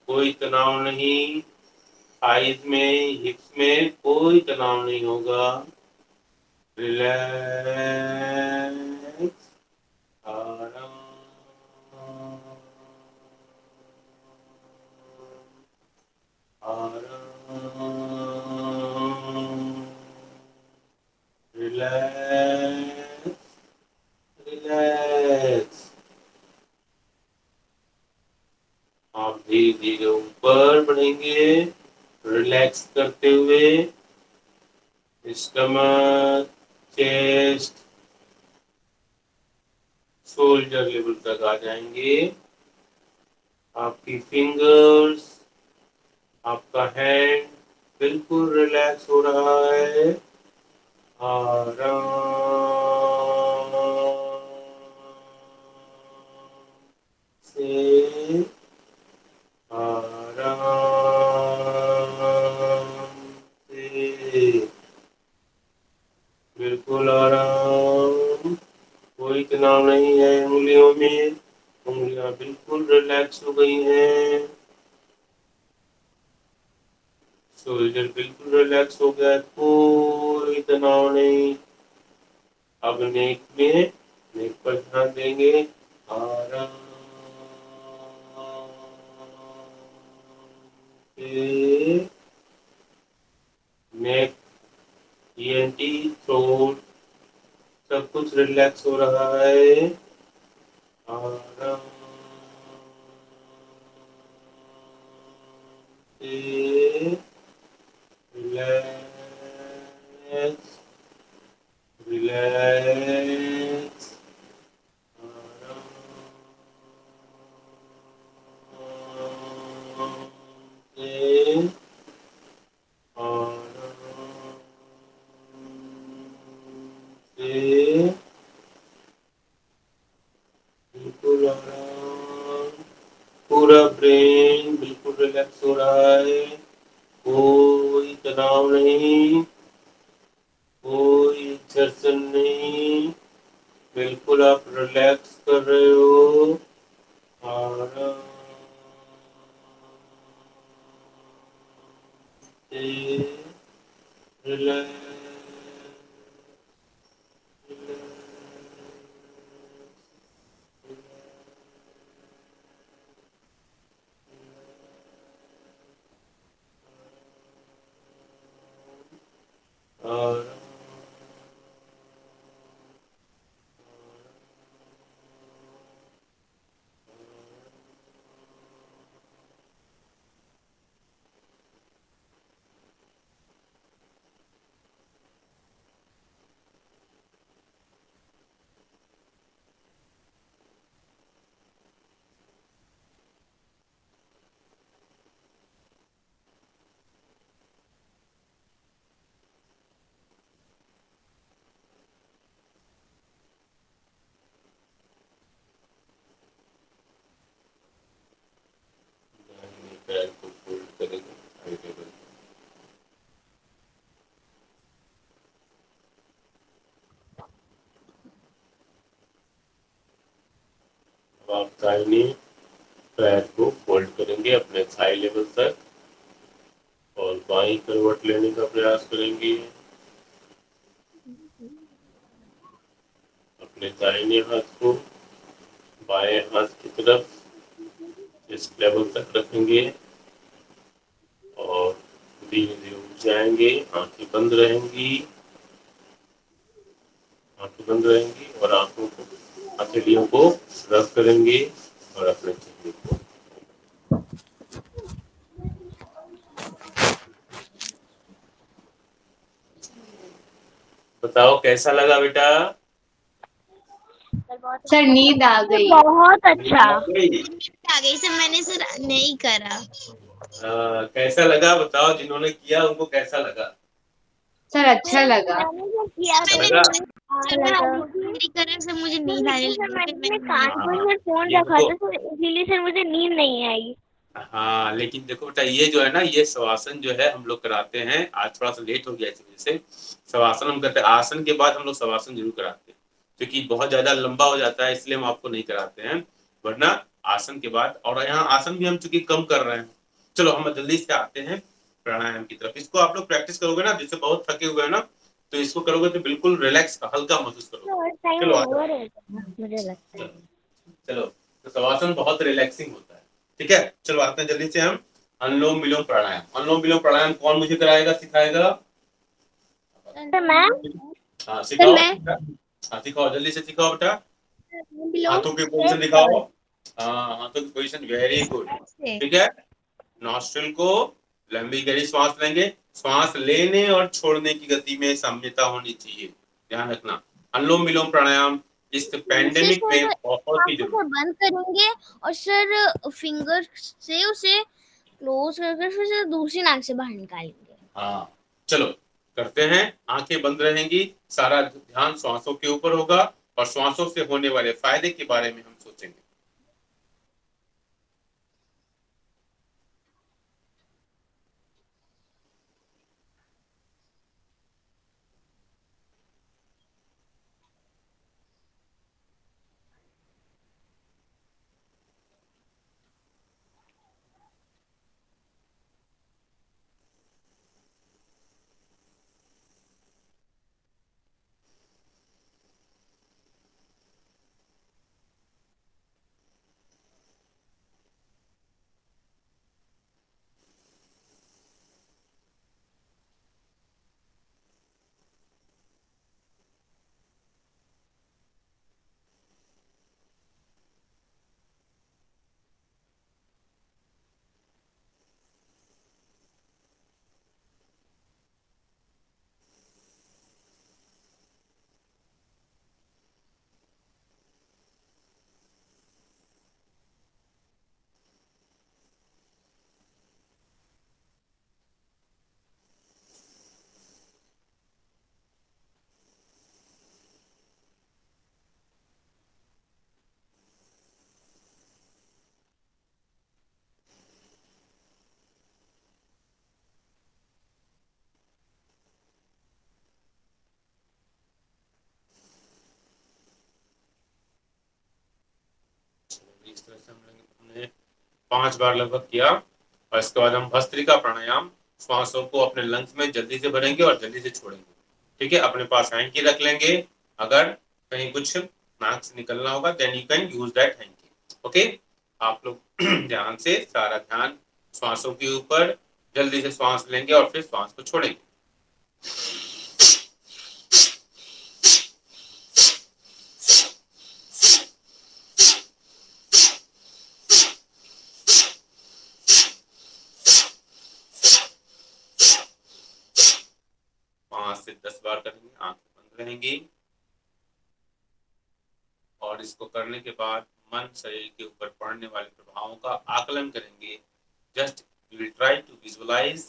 कोई तनाव नहीं, थाइज में, हिप्स में कोई तनाव नहीं होगा। रिलैक्स, आराम, आराम, रिलैक्स, रिलैक्स। आप धीरे धीरे ऊपर बढ़ेंगे, रिलैक्स करते हुए, स्टमक, चेस्ट, शोल्डर लेवल तक आ जाएंगे। आपकी फिंगर्स, आपका हैंड बिल्कुल रिलैक्स हो रहा है, आराम से, आराम से, बिल्कुल आराम। कोई तनाव नहीं है उंगलियों में, उंगलियां बिल्कुल रिलैक्स हो गई हैं, शोल्डर बिल्कुल रिलैक्स हो गया है, कोई तनाव नहीं। अब नेक में, नेक पर ध्यान देंगे, आराम से, नेक, ईएनटी, थ्रोट सब कुछ रिलैक्स हो रहा है, आराम से, रिलैक्स, रिलैक्स, आराम से, आराम से, बिल्कुल आराम। पूरा ब्रेन बिल्कुल रिलैक्स हो रहा है, कोई तनाव नहीं, कोई एक्सर्शन नहीं, बिल्कुल आप रिलैक्स कर रहे हो, आराम से, रिलैक्स, आराम, आप दाहिने पैर को फोल्ड करेंगे अपने थाई लेवल तक और बाईं करवट लेने का प्रयास करेंगे। अपने दाहिने हाथ को बाएं हाथ की तरफ इस लेवल तक रखेंगे और धीरे धीरे उठ जाएंगे। आंखें बंद रहेंगी और आंखों को हथेलियों को रब करेंगे और अपने चेहरे को बताओ कैसा लगा बेटा? सर नींद आ गई। बहुत अच्छा। आ गई? आ गई सर, मैंने सर नहीं करा। कैसा लगा बताओ, जिन्होंने किया उनको कैसा लगा? सर अच्छा लगा। मैंने जो किया अच्छा मैंने लगा? नहीं करा सर, मुझे नींद आने लगी। सर मैंने कानपुर में फोन ये रखा देखो, था सर, इसीलिए सर मुझे नींद नहीं आई। हाँ लेकिन देखो बेटा, ये जो है ना, ये शवासन जो है हम लोग कराते हैं। आज थोड़ा सा लेट हो गया इस वजह से। शवासन हम करते हैं, आसन के बाद हम लोग शवासन जरूर कराते हैं, क्योंकि बहुत ज्यादा लंबा हो जाता है, इसलिए हम आपको नहीं कराते हैं। वरना आसन के बाद, और यहाँ आसन भी हम चूंकि कम कर रहे हैं। चलो हम जल्दी से आते हैं प्राणायाम की तरफ। इसको आप लोग प्रैक्टिस करोगे ना, जैसे बहुत थके हुए हैं ना, तो इसको करोगे तो बिल्कुल रिलैक्स, हल्का महसूस करोगे। टाइम चलो आ जाओ। ओवर है मुझे लगता है। चलो, तो शवासन बहुत रिलैक्सिंग होता है। ठीक है, चलो आते हैं जल्दी से हम अनुलोम विलोम प्राणायाम। अनुलोम विलोम प्राणायाम कौन मुझे कराएगा, सिखाएगा? सर मैम, हाँ सिखाओ। मैं हाँ सिखाओ, जल्दी से सिखाओ बेटा। हाथों की पोजीशन दिखाओ। हाँ हाथों की पोजीशन, वेरी गुड। ठीक है, नॉस्ट्रिल को लंबी गहरी सांस लेंगे। सांस लेने और छोड़ने की गति में साम्यता होनी चाहिए, ध्यान रखना। अनुलोम विलोम प्राणायाम इस पैंडेमिक में बहुत ही जरूरी। बंद करेंगे और सर फिंगर से उसे क्लोज करके फिर से दूसरी नाक से बाहर निकालेंगे। हाँ चलो करते हैं। आंखें बंद रहेंगी, सारा ध्यान श्वासों के ऊपर होगा और श्वासों से होने वाले फायदे के बारे में हम सोचेंगे। इस तरह से हमने 5 बार लगभग किया और इसके बाद हम भस्त्रिका प्राणायाम, श्वासों को अपने लंग्स में जल्दी से भरेंगे और जल्दी से छोड़ेंगे। ठीक है, अपने पास हैंकी रख लेंगे, अगर कहीं कुछ नाक से निकलना होगा then you can use that hankie. Okay, आप लोग ध्यान से, सारा ध्यान श्वासों के ऊपर, जल्दी से श्वास लेंगे और फिर श्वास को छोड़ेंगे। 5 से 10 बार करेंगे, आंखें बंद रहेंगी। और इसको करने के बाद मन शरीर के ऊपर पड़ने वाले प्रभावों का आकलन करेंगे। Just you will try to visualize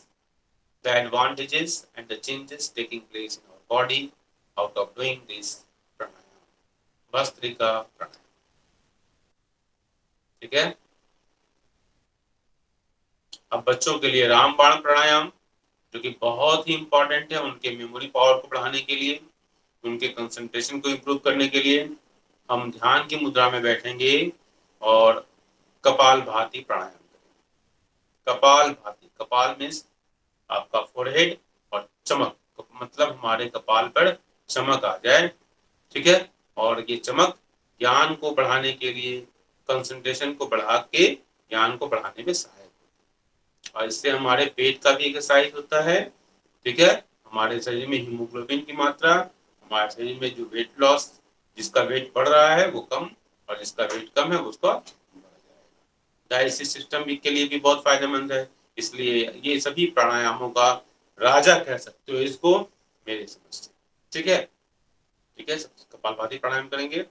the advantages and the changes taking place in our body out of doing this pranayam, bhastrika pranayam. ठीक है, अब बच्चों के लिए रामबाण प्राणायाम, जो कि बहुत ही इंपॉर्टेंट है उनके मेमोरी पावर को बढ़ाने के लिए, उनके कंसंट्रेशन को इंप्रूव करने के लिए। हम ध्यान की मुद्रा में बैठेंगे और कपाल भाती प्राणायाम करेंगे। कपाल भाती, कपाल मीन्स आपका फोरहेड, और चमक मतलब हमारे कपाल पर चमक आ जाए, ठीक है। और ये चमक ज्ञान को बढ़ाने के लिए, कंसंट्रेशन को बढ़ा के ज्ञान को बढ़ाने में सहायक है। और इससे हमारे पेट का भी एक्सरसाइज होता है, ठीक है। हमारे शरीर में हीमोग्लोबिन की मात्रा, हमारे शरीर में जो वेट लॉस, जिसका वेट बढ़ रहा है वो कम, और जिसका वेट कम है उसका बढ़ जाएगा। डाइजेस्टिव सिस्टम भी के लिए भी बहुत फायदेमंद है। इसलिए ये सभी प्राणायामों का राजा कह सकते हो इसको मेरे समझ से, ठीक है। ठीक है, कपालभाति प्राणायाम करेंगे।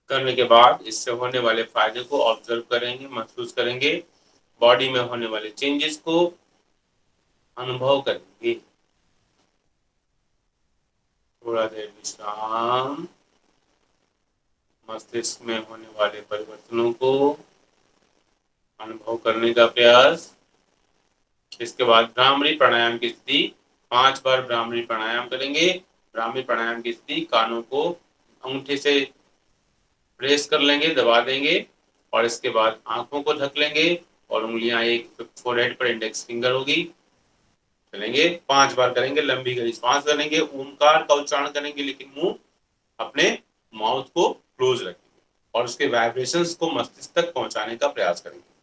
करने के बाद इससे होने वाले फायदे को ऑब्जर्व करेंगे, महसूस करेंगे, बॉडी में होने वाले चेंजेस को अनुभव करेंगे। थोड़ा देर विश्राम, मस्तिष्क में होने वाले परिवर्तनों को अनुभव करने का प्रयास। इसके बाद भ्रामरी प्राणायाम की स्थिति, 5 बार भ्रामरी प्राणायाम करेंगे। भ्रामरी प्राणायाम की स्थिति, कानों को अंगूठे से प्रेस कर लेंगे, दबा देंगे, और इसके बाद आंखों को ढक लेंगे, और उंगलियां एक फोरहेड पर इंडेक्स फिंगर होगी, चलेंगे। 5 बार करेंगे, लंबी गहरी सांस करेंगे, ओमकार का उच्चारण करेंगे, लेकिन मुंह अपने माउथ को क्लोज रखेंगे, और उसके वाइब्रेशंस को मस्तिष्क तक पहुंचाने का प्रयास करेंगे।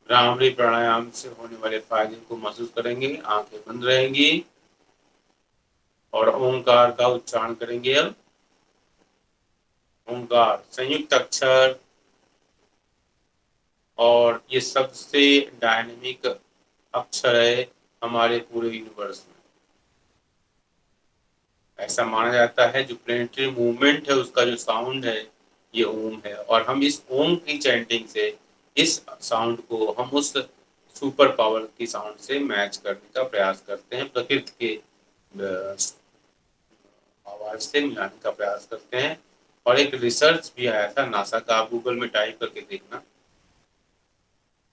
भ्रामरी प्राणायाम से होने वाले फायदे को महसूस करेंगे, आंखें बंद रहेंगी, और ओंकार का उच्चारण करेंगे। अब ओंकार संयुक्त अक्षर, और ये सबसे डायनेमिक अक्षर है हमारे पूरे यूनिवर्स में। ऐसा माना जाता है जो प्लेनेटरी मूवमेंट है उसका जो साउंड है ये ओम है, और हम इस ओम की चैंटिंग से, इस साउंड को हम उस सुपर पावर की साउंड से मैच करने का प्रयास करते हैं, प्रकृति के आवाज से मिलाने का प्रयास करते हैं। और एक रिसर्च भी आया था नासा का, आप गूगल में टाइप करके देखना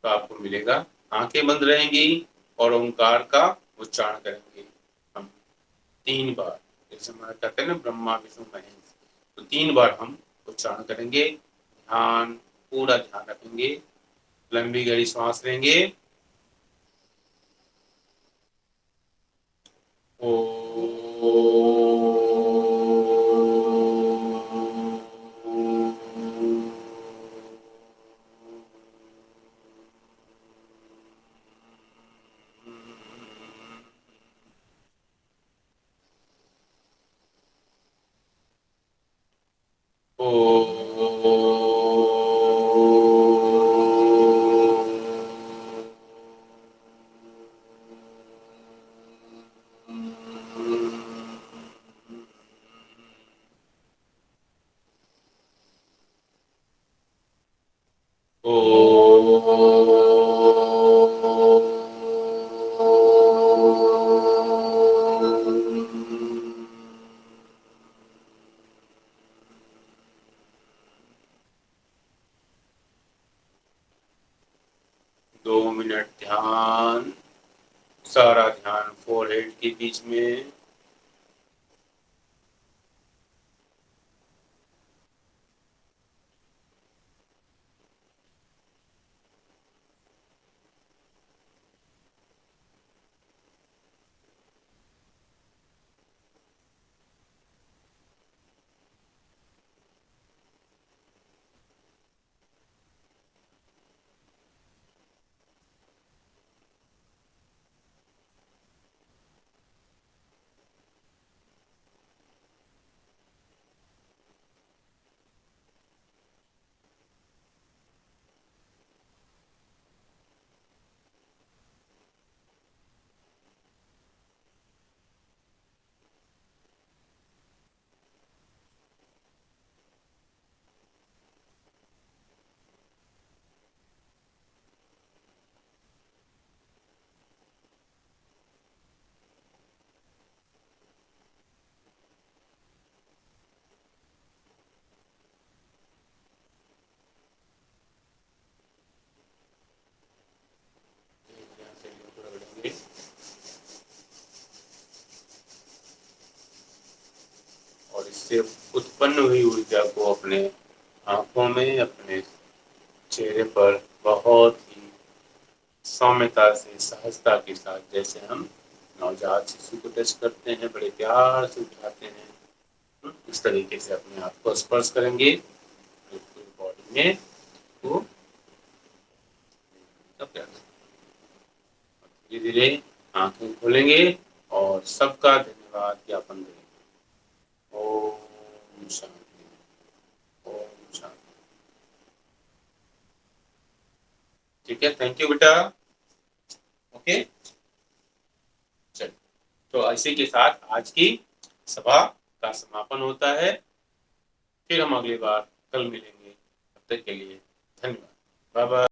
तो आपको मिलेगा। आंखें बंद रहेंगी और ओंकार का उच्चारण करेंगे हम 3 बार, जैसे हमारा कहते हैं ना ब्रह्मा विष्णु महेश, तो 3 बार हम उच्चारण करेंगे। ध्यान, पूरा ध्यान रखेंगे, लंबी गहरी सांस लेंगे। दो मिनट ध्यान, सारा ध्यान फोरहेड के बीच में। और इससे उत्पन्न हुई ऊर्जा को अपने आंखों में, अपने चेहरे पर बहुत ही सौम्यता से, सहजता के साथ, जैसे हम नवजात शिशु को टच करते हैं, बड़े प्यार से उठाते हैं, इस तरीके से अपने आप को स्पर्श करेंगे पूरी बॉडी में। तो धीरे धीरे आंखें खोलेंगे और सबका धन्यवाद ज्ञापन करेंगे। ओम शांति, ओम शांति। ठीक है, थैंक यू बेटा। ओके, चलिए, तो इसी के साथ आज की सभा का समापन होता है। फिर हम अगली बार कल मिलेंगे, तब तक के लिए धन्यवाद, बाय बाय।